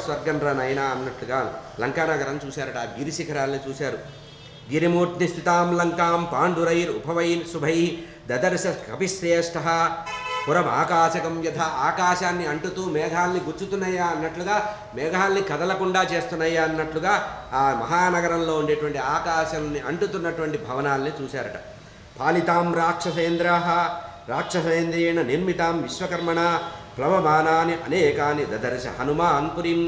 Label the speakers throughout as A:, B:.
A: స్వర్గం రా నాయనా అన్నట్టుగా లంకానగరం చూశారట. ఆ గిరి శిఖరాల్ని చూశారు. గిరిమూర్తి స్థితాం లంకాం పాండురైర్ ఉపవైర్ శుభై దదర్శ కపిశ్రేష్ఠ పురం ఆకాశకం యథ. ఆకాశాన్ని అంటుతూ మేఘాల్ని గుచ్చుతున్నాయా అన్నట్లుగా, మేఘాల్ని కదలకుండా చేస్తున్నాయా అన్నట్లుగా ఆ మహానగరంలో ఉండేటువంటి ఆకాశాన్ని అంటుతున్నటువంటి భవనాల్ని చూశారట. పాలితాం రాక్షసేంద్రియేణ నిర్మితాం విశ్వకర్మణ ప్లవమానాని అనేకాని దదర్శ హనుమాన్ పురిం.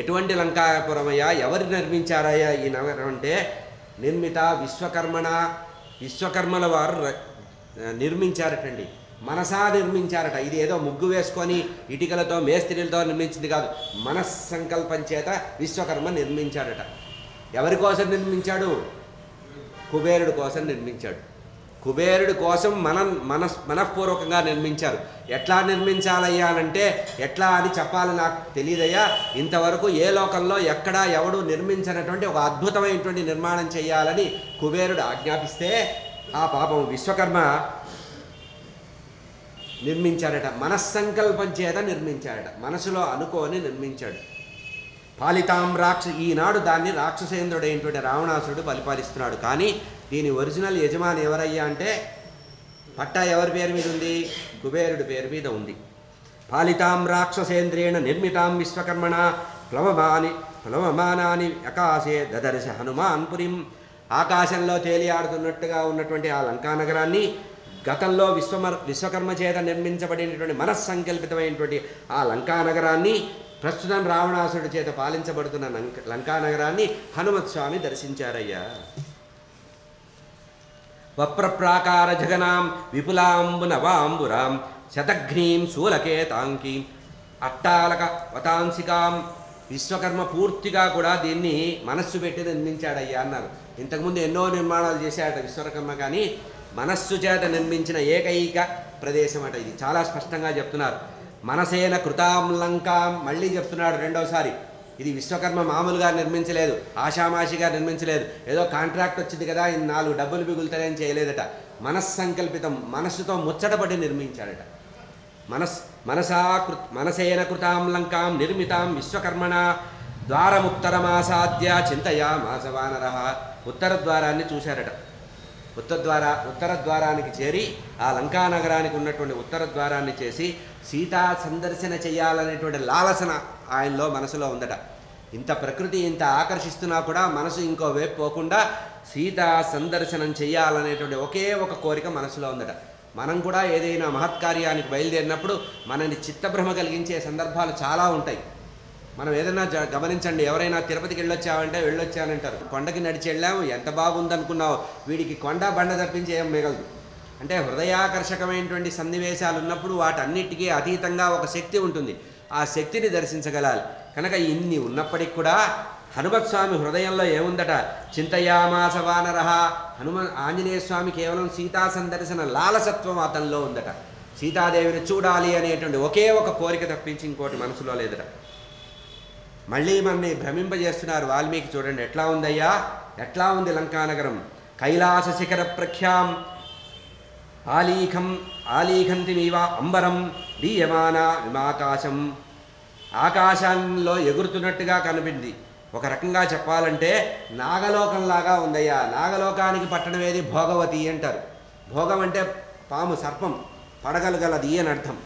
A: ఎటువంటి లంకాపురమయ్యా, ఎవరు నిర్మించారయ్యా ఈ నగరం అంటే నిర్మిత విశ్వకర్మణ, విశ్వకర్మల వారు నిర్మించారటండి. మనసా నిర్మించారట. ఇది ఏదో ముగ్గు వేసుకొని ఇటుకలతో మేస్త్రీలతో నిర్మించింది కాదు, మనస్సంకల్పం చేత విశ్వకర్మ నిర్మించాడట. ఎవరి కోసం నిర్మించాడు? కుబేరుడు కోసం నిర్మించాడు. కుబేరుడి కోసం మనఃపూర్వకంగా నిర్మించారు. ఎట్లా నిర్మించాలయ్యా అంటే ఎట్లా అని చెప్పాలి నాకు తెలియదయ్యా. ఇంతవరకు ఏ లోకంలో ఎక్కడా ఎవడు నిర్మించినటువంటి ఒక అద్భుతమైనటువంటి నిర్మాణం చేయాలని కుబేరుడు ఆజ్ఞాపిస్తే ఆ పాపం విశ్వకర్మ నిర్మించాడట. మనస్సంకల్పం చేత నిర్మించాడట, మనసులో అనుకోని నిర్మించాడు. పాలితాం ఈనాడు దాన్ని రాక్షసేంద్రుడైనటువంటి రావణాసురుడు పరిపాలిస్తున్నాడు. కానీ దీని ఒరిజినల్ యజమాని ఎవరయ్యా అంటే పట్టా ఎవరి పేరు మీద ఉంది? కుబేరుడి పేరు మీద ఉంది. పాలితాం రాక్షసేంద్రేణ నిర్మితాం విశ్వకర్మణ ప్లవమానాని ఆకాశే దదర్శ హనుమాన్ పురిం. ఆకాశంలో తేలియాడుతున్నట్టుగా ఉన్నటువంటి ఆ లంకానగరాన్ని గతంలో విశ్వకర్మ చేత నిర్మించబడినటువంటి మనస్సంకల్పితమైనటువంటి ఆ లంకానగరాన్ని ప్రస్తుతం రావణాసురుడి చేత పాలించబడుతున్న లంకానగరాన్ని హనుమత్ స్వామి దర్శించారయ్యా. వప్రప్రాకార జగనాం విపులాంబు నవాంబురాం శతఘ్నీం శూలకేతాంకీం అట్టాలక వతాంసికాం. విశ్వకర్మ పూర్తిగా కూడా దీన్ని మనస్సు పెట్టి నిర్మించాడయ్యా అన్నారు. ఇంతకుముందు ఎన్నో నిర్మాణాలు చేశాడట విశ్వకర్మ, కానీ మనస్సు చేత నిర్మించిన ఏకైక ప్రదేశం అట ఇది. చాలా స్పష్టంగా చెప్తున్నారు. మనసేన కృతాం లంకాం, మళ్ళీ చెప్తున్నాడు రెండోసారి. ఇది విశ్వకర్మ మామూలుగా నిర్మించలేదు, ఆషామాషిగా నిర్మించలేదు, ఏదో కాంట్రాక్ట్ వచ్చింది కదా 4 డబ్బులు మిగులుతాయని చేయలేదట. మనస్సంకల్పితం, మనస్సుతో ముచ్చటపడి నిర్మించాడట. మనసేన కృతాం లంకాం నిర్మితాం విశ్వకర్మణ ద్వారముత్తరమాసాద్య చింతయామాస వానరః. ఉత్తర ద్వారాన్ని చూశారట. ఉత్తర ద్వారానికి చేరి ఆ లంకానగరానికి ఉన్నటువంటి ఉత్తర ద్వారాన్ని చేసి సీతా సందర్శన చేయాలనేటువంటి లాలసన ఆయనలో మనసులో ఉందట. ఇంత ప్రకృతి ఇంత ఆకర్షిస్తున్నా కూడా మనసు ఇంకో వైపు పోకుండా సీతా సందర్శనం చేయాలనేటువంటి ఒకే ఒక కోరిక మనసులో ఉందట. మనం కూడా ఏదైనా మహత్కార్యానికి బయలుదేరినప్పుడు మనని చిత్తభ్రమ కలిగించే సందర్భాలు చాలా ఉంటాయి. మనం ఏదైనా గమనించండి, ఎవరైనా తిరుపతికి వెళ్ళొచ్చావంటే వెళ్ళొచ్చానంటారు. కొండకి నడిచి వెళ్ళాము, ఎంత బాగుందనుకున్నావు, వీడికి కొండ బండ తప్పించి ఏం మిగలదు. అంటే హృదయాకర్షకమైనటువంటి సన్నివేశాలు ఉన్నప్పుడు వాటన్నిటికీ అతీతంగా ఒక శక్తి ఉంటుంది. ఆ శక్తిని దర్శించగలాలి. కనుక ఇన్ని ఉన్నప్పటికి కూడా హనుమత్ స్వామి హృదయంలో ఏముందట? చింతయామాస వానరః. ఆంజనేయ స్వామి కేవలం సీతా సందర్శన లాలసత్వం అతనిలో ఉందట. సీతాదేవిని చూడాలి అనేటువంటి ఒకే ఒక కోరిక తప్పించి ఇంకోటి మనసులో లేదట. మళ్ళీ మనని భ్రమింపజేస్తున్నారు వాల్మీకి. చూడండి ఎట్లా ఉందయ్యా, ఎట్లా ఉంది లంకానగరం. కైలాస శిఖర ప్రఖ్యాం ఆలీఖంతిమీవ అంబరం దీయమాన విమాకాశం. ఆకాశంలో ఎగురుతున్నట్టుగా కనిపింది. ఒక రకంగా చెప్పాలంటే నాగలోకంలాగా ఉందయ్యా. నాగలోకానికి పట్టణం ఏది? భోగవతి అంటారు. భోగం అంటే పాము, సర్పం, పడగలగలది అని అర్థం.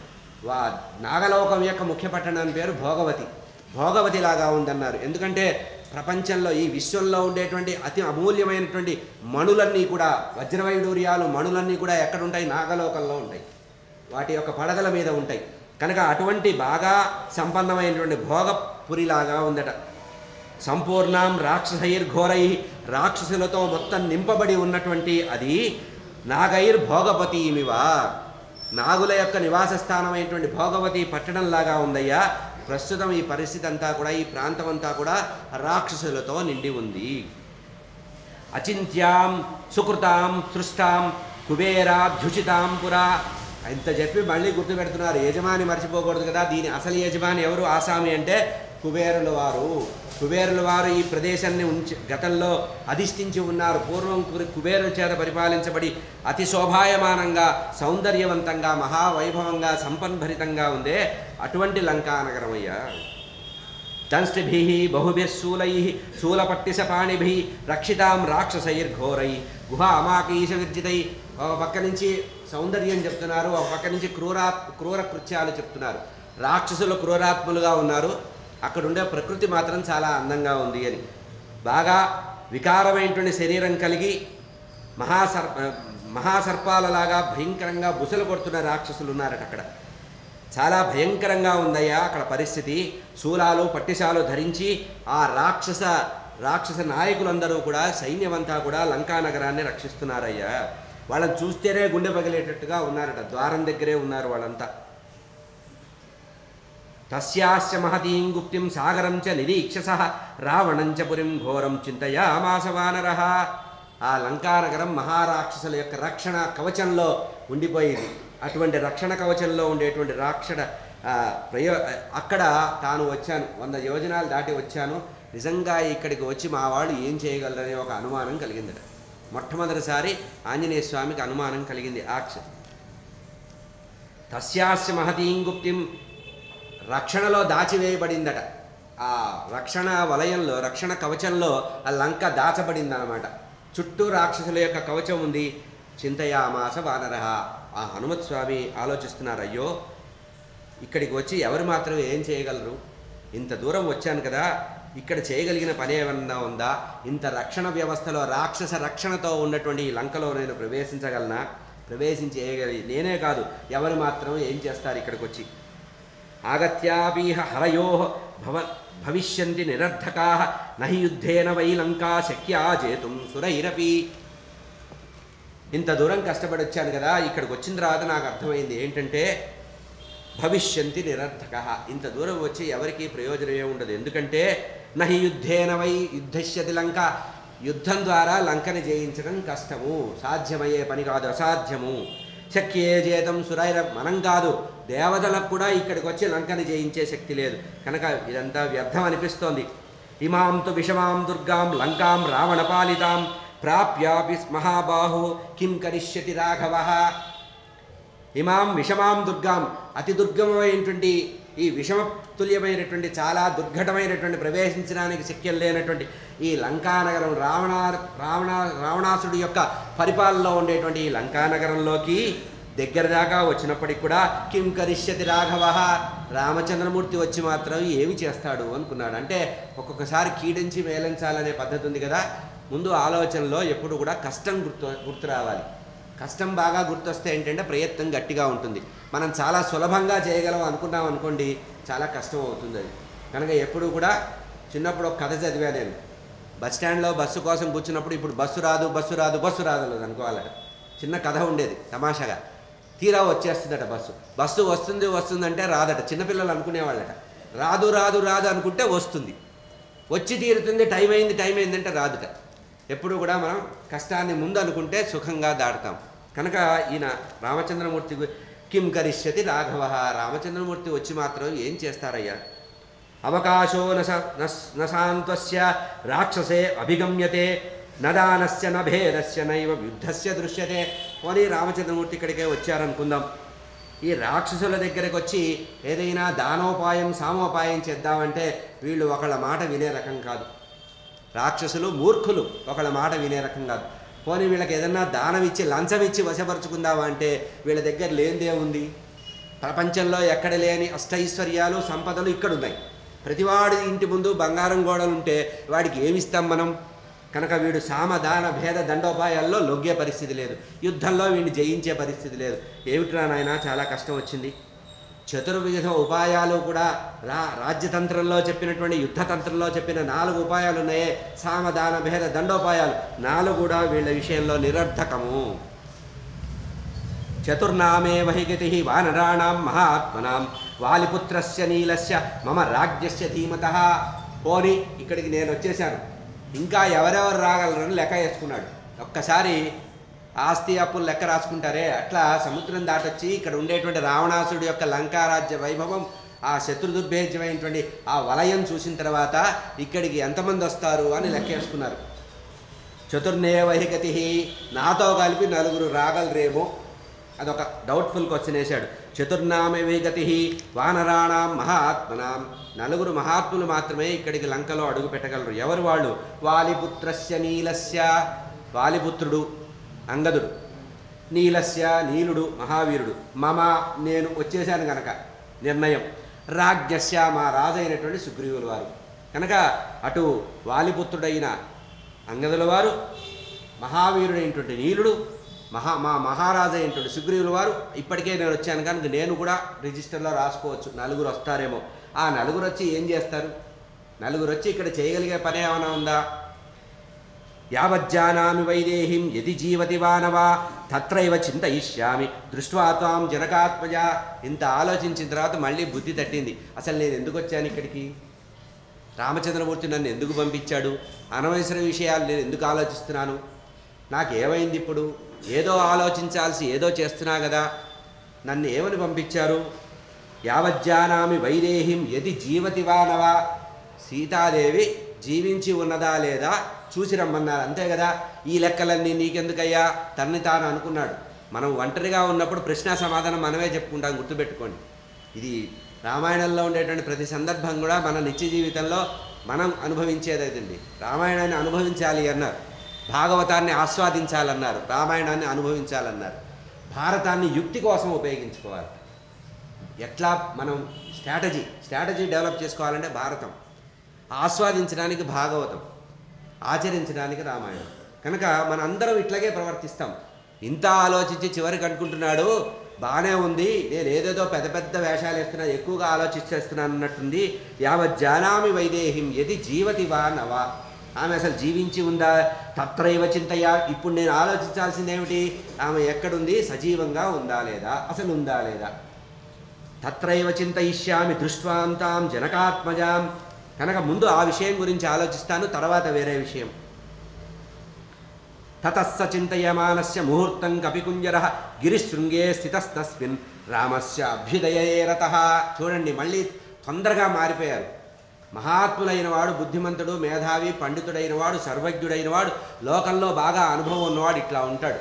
A: నాగలోకం యొక్క ముఖ్య పట్టణం పేరు భోగవతి. భోగవతిలాగా ఉందన్నారు. ఎందుకంటే ప్రపంచంలో ఈ విశ్వంలో ఉండేటువంటి అతి అమూల్యమైనటువంటి మణులన్నీ కూడా, వజ్రవైడూర్యాలు మణులన్నీ కూడా ఎక్కడుంటాయి? నాగలోకంలో ఉంటాయి. వాటి యొక్క పడగల మీద ఉంటాయి. కనుక అటువంటి బాగా సంపన్నమైనటువంటి భోగపురిలాగా ఉందట. సంపూర్ణం రాక్షసైర్ఘోరై, రాక్షసులతో మొత్తం నింపబడి ఉన్నటువంటి అది నాగైర్ భోగవతీమివ, నాగుల యొక్క నివాస స్థానమైనటువంటి భోగవతి పట్టణంలాగా ఉందయ్యా. ప్రస్తుతం ఈ పరిస్థితి అంతా కూడా, ఈ ప్రాంతం అంతా కూడా రాక్షసులతో నిండి ఉంది. అచింత్యాం సుకృతాం సృష్టాం కుబేరాభ్యుచితాం పురా. ఇంత చెప్పి మళ్ళీ గుర్తుపెడుతున్నారు. యజమాని మర్చిపోకూడదు కదా. దీని అసలు యజమాని ఎవరు? ఆసామి అంటే కుబేరుల వారు. కుబేరుల వారు ఈ ప్రదేశాన్ని గతంలో అధిష్ఠించి ఉన్నారు. పూర్వం కుబేరుల చేత పరిపాలించబడి అతి శోభాయమానంగా, సౌందర్యవంతంగా, మహావైభవంగా, సంపన్భరితంగా ఉందే అటువంటి లంకానగరమయ్యా. దంష్టిభిః బహుభిః శూలైః శూలపట్టిసపాణిభిః రక్షితాం రాక్షసైర్ఘోరైః గుహామాకీశ విర్జితై. ఒక పక్క నుంచి సౌందర్యం చెప్తున్నారు, ఒక పక్క నుంచి క్రూర కృత్యాలు చెప్తున్నారు. రాక్షసులు క్రూరాత్ములుగా ఉన్నారు, అక్కడ ఉండే ప్రకృతి మాత్రం చాలా అందంగా ఉంది అని. బాగా వికారమైనటువంటి శరీరం కలిగి మహాసర్పాలలాగా భయంకరంగా బుసలు కొడుతున్న రాక్షసులు ఉన్నారట అక్కడ. చాలా భయంకరంగా ఉందయ్యా అక్కడ పరిస్థితి. శూలాలు పట్టిశాలు ధరించి ఆ రాక్షస నాయకులందరూ కూడా, సైన్యమంతా కూడా లంకా నగరాన్ని రక్షిస్తున్నారయ్యా. వాళ్ళని చూస్తేనే గుండె పగిలేటట్టుగా ఉన్నారట. ద్వారం దగ్గరే ఉన్నారు వాళ్ళంతా. తస్యాస్య మహతీం గుప్తిం సాగరం చ నిరీక్షసః రావణం చ పురిం ఘోరం చింతయామాస వానరః. ఆ లంకానగరం మహారాక్షసుల యొక్క రక్షణ కవచంలో ఉండిపోయింది. అటువంటి రక్షణ కవచంలో ఉండేటువంటి అక్కడ తాను వచ్చాను, 100 యోజనాలు దాటి వచ్చాను, నిజంగా ఇక్కడికి వచ్చి మా వాళ్ళు ఏం చేయగలరనే ఒక అనుమానం కలిగిందట. మొట్టమొదటిసారి ఆంజనేయ స్వామికి అనుమానం కలిగింది. తస్యాస్య మహతీం గుప్తిం, రక్షణలో దాచివేయబడిందట. ఆ రక్షణ వలయంలో, రక్షణ కవచంలో ఆ లంక దాచబడిందనమాట. చుట్టూ రాక్షసుల యొక్క కవచం ఉంది. చింతయామాస వానరః. ఆ హనుమత్ స్వామి ఆలోచిస్తున్నారు, అయ్యో ఇక్కడికి వచ్చి ఎవరు మాత్రం ఏం చేయగలరు? ఇంత దూరం వచ్చాను కదా, ఇక్కడ చేయగలిగిన పని ఏమన్నా ఉందా? ఇంత రక్షణ వ్యవస్థలో రాక్షస రక్షణతో ఉన్నటువంటి ఈ లంకలో నేను ప్రవేశించగలనా? నేనే కాదు, ఎవరు మాత్రం ఏం చేస్తారు ఇక్కడికి వచ్చి? ఆగత్యాపీహ హరయో భవిష్యంతి నిరర్ధకాః నహి యుద్ధేన వై లంకా శక్యా జేతుం సురైరపి. ఇంత దూరం కష్టపడి వచ్చాను కదా, ఇక్కడికి వచ్చిన తర్వాత నాకు అర్థమైంది ఏంటంటే భవిష్యంతి నిరర్ధకః. ఇంత దూరం వచ్చి ఎవరికి ప్రయోజనమే ఉండదు. ఎందుకంటే నహి యుద్ధేన వై యుద్ధశ్యతి లంక. యుద్ధం ద్వారా లంకని జయించడం కష్టము, సాధ్యమయ్యే పని కాదు, అసాధ్యము. శక్యే జేతం సురైర, మనం కాదు దేవతలకు కూడా ఇక్కడికి వచ్చి లంకని జయించే శక్తి లేదు. కనుక ఇదంతా వ్యర్థం అనిపిస్తోంది. ఇమాం తు విషమాం దుర్గాం లంకాం రావణపాలితాం ప్రాప్యాపి మహాబాహు కిం కరిష్యతి రాఘవః. ఇమాం విషమాం దుర్గాం, అతి దుర్గమైనటువంటి ఈ విషమతుల్యమైనటువంటి చాలా దుర్ఘటమైనటువంటి ప్రవేశించడానికి శక్యం లేనటువంటి ఈ లంకానగరం రావణాసుడి యొక్క పరిపాలనలో ఉండేటువంటి ఈ లంకానగరంలోకి దగ్గర దాకా వచ్చినప్పటికి కూడా కిం కరిష్యతి రాఘవః, రామచంద్రమూర్తి వచ్చి మాత్రం ఏమి చేస్తాడు అనుకున్నాడు. అంటే ఒక్కొక్కసారి కీడించి మేలించాలనే పద్ధతి ఉంది కదా. ముందు ఆలోచనలో ఎప్పుడు కూడా కష్టం గుర్తు రావాలి. కష్టం బాగా గుర్తొస్తే ఏంటంటే ప్రయత్నం గట్టిగా ఉంటుంది. మనం చాలా సులభంగా చేయగలం అనుకున్నాం అనుకోండి, చాలా కష్టం అవుతుంది అది. కనుక ఎప్పుడు కూడా చిన్నప్పుడు ఒక కథ చదివా నేను. బస్ స్టాండ్లో బస్సు కోసం కూర్చున్నప్పుడు ఇప్పుడు బస్సు రాదు అనుకోవాలట. చిన్న కథ ఉండేది తమాషాగా. తీరా వచ్చేస్తుందట బస్సు వస్తుందంటే రాదట. చిన్నపిల్లలు అనుకునేవాళ్ళట. రాదు అనుకుంటే వస్తుంది, వచ్చి తీరుతుంది, టైం అయింది అంటే రాదుట. ఎప్పుడు కూడా మనం కష్టాన్ని ముందు అనుకుంటే సుఖంగా దాటుతాం. కనుక ఈయన రామచంద్రమూర్తి కిం కరిష్యతి రాఘవః, రామచంద్రమూర్తి వచ్చి మాత్రం ఏం చేస్తారయ్యా? అవకాశో నశాంతస్య రాక్షసే అభిగమ్యతే నదానస్య నభేదస్య నైవ యుద్ధస్య దృశ్యతే. పోనీ రామచంద్రమూర్తి ఇక్కడికే వచ్చారనుకుందాం. ఈ రాక్షసుల దగ్గరికి వచ్చి ఏదైనా దానోపాయం సామోపాయం చేద్దామంటే వీళ్ళు ఒకళ్ళ మాట వినే రకం కాదు. రాక్షసులు మూర్ఖులు, ఒకళ్ళ మాట వినే రకం కాదు. పోనీ వీళ్ళకి ఏదన్నా దానం ఇచ్చి లంచం ఇచ్చి వశపరుచుకుందామా అంటే వీళ్ళ దగ్గర లేనిదే ఉంది. ప్రపంచంలో ఎక్కడ లేని అష్టైశ్వర్యాలు సంపదలు ఇక్కడున్నాయి. ప్రతివాడి ఇంటి ముందు బంగారం గోడలు ఉంటే వాడికి ఏమిస్తాం మనం? కనుక వీడు సామదాన భేద దండోపాయాల్లో లొగ్గే పరిస్థితి లేదు, యుద్ధంలో వీడిని జయించే పరిస్థితి లేదు. ఏమిట్రా నాయన చాలా కష్టం వచ్చింది. చతుర్విధ ఉపాయాలు కూడా రాజ్యతంత్రంలో చెప్పినటువంటి యుద్ధతంత్రంలో చెప్పిన 4 ఉపాయాలు ఉన్నాయే, సామదాన భేద దండోపాయాలు, 4 కూడా వీళ్ళ విషయంలో నిరర్ధకము. చతుర్నామే వహిగతి వానరాణాం మహాత్మనాం వాలిపుత్రస్య నీలస్య మమ రాజ్యస్య ధీమతః. పోని ఇక్కడికి నేను వచ్చేసాను, ఇంకా ఎవరెవరు రాగలరని లెక్క వేసుకున్నాడు. ఒక్కసారి ఆస్తి అప్పులు లెక్క రాసుకుంటారే అట్లా సముద్రం దాటొచ్చి ఇక్కడ ఉండేటువంటి రావణాసుడి యొక్క లంకారాజ్య వైభవం, ఆ శత్రుదుర్భేద్యమైనటువంటి ఆ వలయం చూసిన తర్వాత ఇక్కడికి ఎంతమంది వస్తారు అని లెక్కేసుకున్నారు. చతుర్నే వహిగతి, నాతో కలిపి 4 రాగలరేమో అదొక డౌట్ఫుల్ క్వశ్చన్ వేశాడు. చతుర్నామే గతి వానరాణం మహాత్మనాం, నలుగురు మహాత్ములు మాత్రమే ఇక్కడికి లంకలో అడుగు పెట్టగలరు. ఎవరు వాళ్ళు? వాలిపుత్రస్య నీలస్య, వాలిపుత్రుడు అంగదుడు, నీలస్య నీలుడు మహావీరుడు, మమ నేను వచ్చేశాను కనుక నిర్ణయం, రాజ్ఞస్య మా రాజు అయినటువంటి సుగ్రీవుల వారు. కనుక అటు వాలిపుత్రుడైన అంగదుల వారు, మహావీరుడైనటువంటి నీలుడు, మా మహారాజు అయినటువంటి సుగ్రీవుల వారు, ఇప్పటికే నేను వచ్చాను కనుక నేను కూడా రిజిస్టర్లో రాసుకోవచ్చు. నలుగురు వస్తారేమో. ఆ నలుగురు వచ్చి ఏం చేస్తారు? నలుగురు వచ్చి ఇక్కడ చేయగలిగే పని ఏమైనా ఉందా? యావజ్జానామి వైదేహిం యది జీవతి వానవా తత్రైవ చింతయిష్యామి దృష్ట్వా త్వాం జనకాత్మజ. ఇంత ఆలోచించిన తర్వాత మళ్ళీ బుద్ధి తట్టింది. అసలు నేను ఎందుకు వచ్చాను ఇక్కడికి? రామచంద్రమూర్తి నన్ను ఎందుకు పంపించాడు? అనవసర విషయాలు నేను ఎందుకు ఆలోచిస్తున్నాను? నాకేమైంది ఇప్పుడు? ఏదో ఆలోచించాల్సి ఏదో చేస్తున్నా కదా, నన్ను ఏమని పంపించారు? యావజ్జానామి వైదేహిం యది జీవతి వానవా, సీతాదేవి జీవించి ఉన్నదా లేదా చూసి రమ్మన్నారు, అంతే కదా. ఈ లెక్కలన్నీ నీకెందుకయ్యా? తన్ని తాను అనుకున్నాడు. మనం ఒంటరిగా ఉన్నప్పుడు ప్రశ్న సమాధానం మనమే చెప్పుకుంటాం, గుర్తుపెట్టుకోండి. ఇది రామాయణంలో ఉండేటువంటి ప్రతి సందర్భం కూడా మన నిత్య జీవితంలో మనం అనుభవించేదండి. రామాయణాన్ని అనుభవించాలి అన్నారు, భాగవతాన్ని ఆస్వాదించాలన్నారు, రామాయణాన్ని అనుభవించాలన్నారు. భారతాన్ని యుక్తి కోసం ఉపయోగించుకోవాలి. ఎట్లా మనం స్ట్రాటజీ డెవలప్ చేసుకోవాలంటే భారతం, ఆస్వాదించడానికి భాగవతం, ఆచరించడానికి రామాయణం. కనుక మనందరం ఇట్లాగే ప్రవర్తిస్తాం. ఇంత ఆలోచించి చివరికి అనుకుంటున్నాడు బాగానే ఉంది, నేను ఏదేదో పెద్ద పెద్ద వేషాలు వేస్తున్నా, ఎక్కువగా ఆలోచిస్తేస్తున్నాను అన్నట్టుంది. యావజ్జానామి వైదేహిం యది జీవతి వా నవా, ఆమె అసలు జీవించి ఉందా? తత్రైవ చింతయా, ఇప్పుడు నేను ఆలోచించాల్సిందేమిటి? ఆమె ఎక్కడుంది? సజీవంగా ఉందా లేదా, అసలు ఉందా లేదా? తత్రైవ చింతయిష్యామి దృష్ట్వాంతాం జనకాత్మజాం. కనుక ముందు ఆ విషయం గురించి ఆలోచిస్తాను, తర్వాత వేరే విషయం. తతస్స చింతయమానస్య ముహూర్తం కపికుంజరః గిరిశృంగే స్థితస్తస్మిన్ రామస్య అభ్యుదయే రతః. చూడండి, మళ్ళీ తొందరగా మారిపోయారు. మహాత్ములైన వాడు, బుద్ధిమంతుడు, మేధావి, పండితుడైన వాడు, సర్వజ్ఞుడైన వాడు, లోకంలో బాగా అనుభవం ఉన్నవాడు ఇట్లా ఉంటాడు.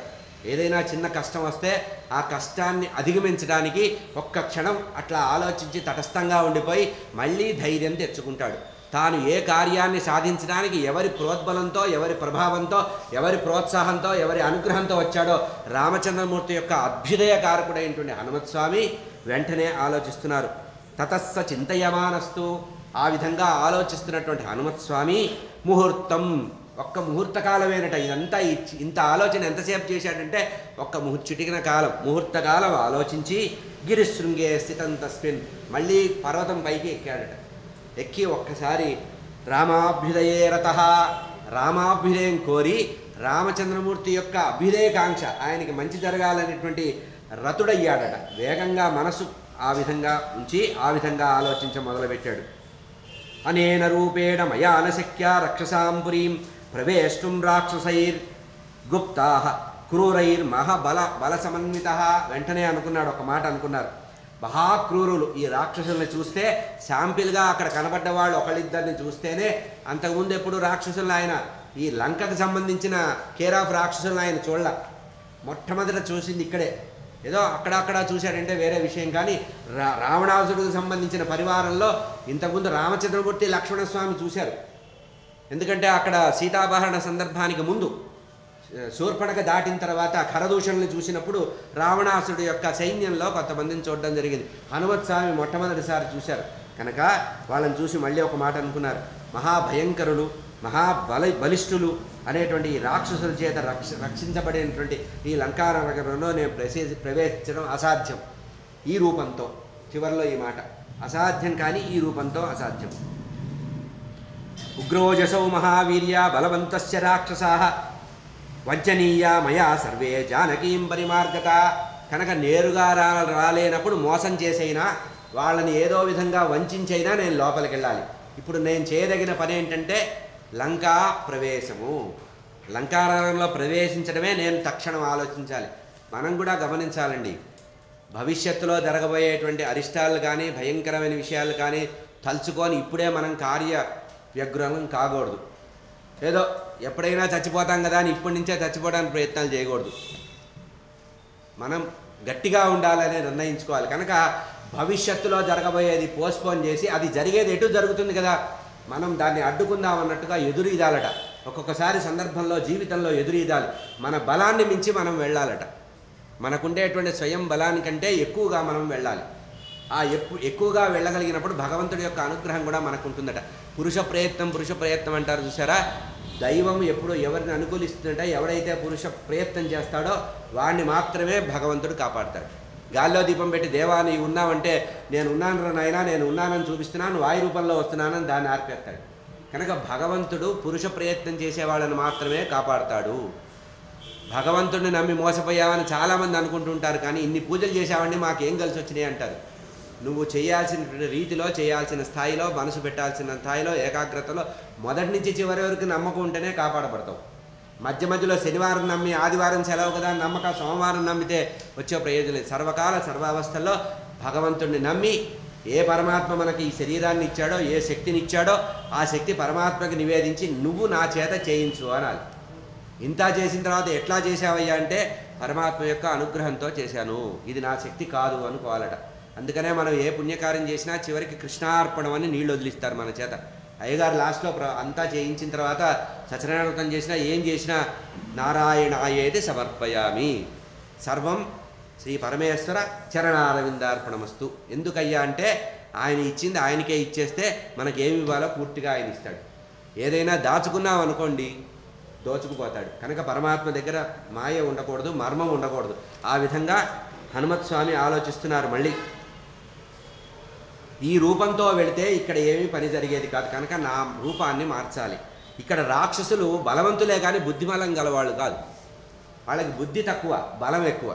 A: ఏదైనా చిన్న కష్టం వస్తే ఆ కష్టాన్ని అధిగమించడానికి ఒక్క క్షణం అట్లా ఆలోచించి తటస్థంగా ఉండిపోయి మళ్ళీ ధైర్యం తెచ్చుకుంటాడు. తాను ఏ కార్యాన్ని సాధించడానికి ఎవరి ప్రోద్బలంతో, ఎవరి ప్రభావంతో, ఎవరి ప్రోత్సాహంతో, ఎవరి అనుగ్రహంతో వచ్చాడో రామచంద్రమూర్తి యొక్క అభ్యుదయ కారకుడైనటువంటి హనుమత్స్వామి వెంటనే ఆలోచిస్తున్నారు. తతస్స చింతయమానస్తు, ఆ విధంగా ఆలోచిస్తున్నటువంటి హనుమత్స్వామి ముహూర్తం, ఒక్క ముహూర్త కాలమేనట. ఇదంతా ఇంత ఆలోచన ఎంతసేపు చేశాడంటే ఒక్క చిటికిన కాలం, ముహూర్త కాలం ఆలోచించి గిరిశృంగే స్థితం తస్మిన్, మళ్ళీ పర్వతం పైకి ఎక్కాడట. ఎక్కి ఒక్కసారి రామాభ్యుదయే రతః, రామాభ్యుదయం కోరి రామచంద్రమూర్తి యొక్క అభ్యుదయకాంక్ష, ఆయనకి మంచి జరగాలనేటువంటి రతుడయ్యాడట. వేగంగా మనసు ఆ విధంగా ఉంచి ఆ విధంగా ఆలోచించ మొదలుపెట్టాడు. అనేన రూపేణ మయా నశక్య రక్షసాం పురీం ప్రవేష్టం రాక్షసైర్ గుప్తాః క్రూరైర్ బల సమన్వితః. వెంటనే అనుకున్నాడు, ఒక మాట అనుకున్నారు. మహాక్రూరులు ఈ రాక్షసుల్ని చూస్తే, శాంపిల్గా అక్కడ కనబడ్డ వాళ్ళు ఒకళ్ళిద్దరిని చూస్తేనే, అంతకుముందు ఎప్పుడు రాక్షసులను ఆయన ఈ లంకకు సంబంధించిన కేర్ ఆఫ్ రాక్షసులను ఆయన చూడాల. మొట్టమొదట చూసింది ఇక్కడే. ఏదో అక్కడక్కడ చూశాడంటే వేరే విషయం, కానీ రావణాసుడికి సంబంధించిన పరివారంలో ఇంతకుముందు రామచంద్రమూర్తి లక్ష్మణస్వామి చూశారు. ఎందుకంటే అక్కడ సీతాపహరణ సందర్భానికి ముందు శూర్పణఖ దాటిన తర్వాత ఖరదూషణని చూసినప్పుడు రావణాసుడి యొక్క సైన్యంలో కొంతమందిని చూడడం జరిగింది. హనుమత్స్వామి మొట్టమొదటిసారి చూశారు కనుక వాళ్ళని చూసి మళ్ళీ ఒక మాట అనుకున్నారు. మహాభయంకరులు, బలిష్ఠులు అనేటువంటి ఈ రాక్షసుల చేత రక్షించబడినటువంటి ఈ లంకానగరంలో నేను ప్రవేశించడం అసాధ్యం ఈ రూపంతో. చివరిలో ఈ మాట అసాధ్యం, కానీ ఈ రూపంతో అసాధ్యం. ఉగ్రోజసౌ మహావీర్య బలవంతస్య రాక్షసాః వంచనీయ మయా సర్వే జానకీం పరిమార్గత. కనుక నేరుగా రాలేనప్పుడు మోసం చేసైనా, వాళ్ళని ఏదో విధంగా వంచైనా నేను లోపలికి వెళ్ళాలి. ఇప్పుడు నేను చేయదగిన పని ఏంటంటే లంకా ప్రవేశము. లంకానగరంలో ప్రవేశించడమే నేను తక్షణం ఆలోచించాలి. మనం కూడా గమనించాలండి, భవిష్యత్తులో జరగబోయేటువంటి అరిష్టాలు కానీ, భయంకరమైన విషయాలు కానీ తలుచుకొని ఇప్పుడే మనం వ్యగ్రం కాకూడదు. ఏదో ఎప్పుడైనా చచ్చిపోతాం కదా అని ఇప్పటి నుంచే చచ్చిపోవడానికి ప్రయత్నాలు చేయకూడదు. మనం గట్టిగా ఉండాలని నిర్ణయించుకోవాలి. కనుక భవిష్యత్తులో జరగబోయేది పోస్ట్పోన్ చేసి అది జరిగేది ఎటు జరుగుతుంది కదా, మనం దాన్ని అడ్డుకుందాం అన్నట్టుగా ఈదాలట. ఒక్కొక్కసారి సందర్భంలో జీవితంలో ఈదాలి. మన బలాన్ని మించి మనం వెళ్ళాలట. మనకుండేటువంటి స్వయం బలానికంటే ఎక్కువగా మనం వెళ్ళాలి. ఆ ఎక్కువగా వెళ్ళగలిగినప్పుడు భగవంతుడి యొక్క అనుగ్రహం కూడా మనకు ఉంటుందట. పురుష ప్రయత్నం అంటారు చూసారా. దైవం ఎప్పుడు ఎవరిని అనుకూలిస్తుందంటే ఎవడైతే పురుష ప్రయత్నం చేస్తాడో వాడిని మాత్రమే భగవంతుడు కాపాడతాడు. గాల్లో దీపం పెట్టి దేవా నీవు ఉన్నావంటే నేను ఉన్నాను నాయనా, నేను ఉన్నానని చూపిస్తున్నాను, వాయు రూపంలో వస్తున్నానని దాన్ని ఆర్పేస్తాడు. కనుక భగవంతుడు పురుష ప్రయత్నం చేసేవాళ్ళని మాత్రమే కాపాడతాడు. భగవంతుడిని నమ్మి మోసపోయామని చాలామంది అనుకుంటుంటారు. కానీ ఇన్ని పూజలు చేసావండి మాకేం కలిసి వచ్చినాయి అంటారు. నువ్వు చేయాల్సిన రీతిలో, చేయాల్సిన స్థాయిలో, మనసు పెట్టాల్సిన స్థాయిలో, ఏకాగ్రతలో మొదటి నుంచి చివరి వరకు నమ్మకం ఉంటేనే కాపాడబడతావు. మధ్యలో శనివారం నమ్మి ఆదివారం సెలవు కదా నమ్మక సోమవారం నమ్మితే వచ్చే ప్రయోజనం లేదు. సర్వకాల సర్వావస్థల్లో భగవంతుడిని నమ్మి ఏ పరమాత్మ మనకి ఈ శరీరాన్ని ఇచ్చాడో, ఏ శక్తిని ఇచ్చాడో ఆ శక్తి పరమాత్మకి నివేదించి నువ్వు నా చేత చేయించు అనాలి. ఇంత చేసిన తర్వాత ఎట్లా చేసావయ్యా అంటే పరమాత్మ యొక్క అనుగ్రహంతో చేశాను, ఇది నా శక్తి కాదు అనుకోవాలట. అందుకనే మనం ఏ పుణ్యకార్యం చేసినా చివరికి కృష్ణార్పణం అని నీళ్ళు వదిలిస్తారు మన చేత. అయ్యగారు లాస్ట్లో అంతా చేయించిన తర్వాత సత్యనారాయణ చేసినా ఏం చేసినా నారాయణాయేది సమర్పయామి, సర్వం శ్రీ పరమేశ్వర చరణారవిందార్పణమస్తు. ఎందుకయ్యా అంటే ఆయన ఇచ్చింది ఆయనకే ఇచ్చేస్తే మనకేమి ఇవ్వాలో పూర్తిగా ఆయన ఇస్తాడు. ఏదైనా దాచుకున్నాం అనుకోండి దోచుకుపోతాడు. కనుక పరమాత్మ దగ్గర మాయ ఉండకూడదు, మర్మం ఉండకూడదు. ఆ విధంగా హనుమత్ స్వామి ఆలోచిస్తున్నారు. మళ్ళీ ఈ రూపంతో వెళితే ఇక్కడ ఏమీ పని జరిగేది కాదు, కనుక నా రూపాన్ని మార్చాలి. ఇక్కడ రాక్షసులు బలవంతులే కానీ బుద్ధిబలం గలవాళ్ళు కాదు. వాళ్ళకి బుద్ధి తక్కువ, బలం ఎక్కువ.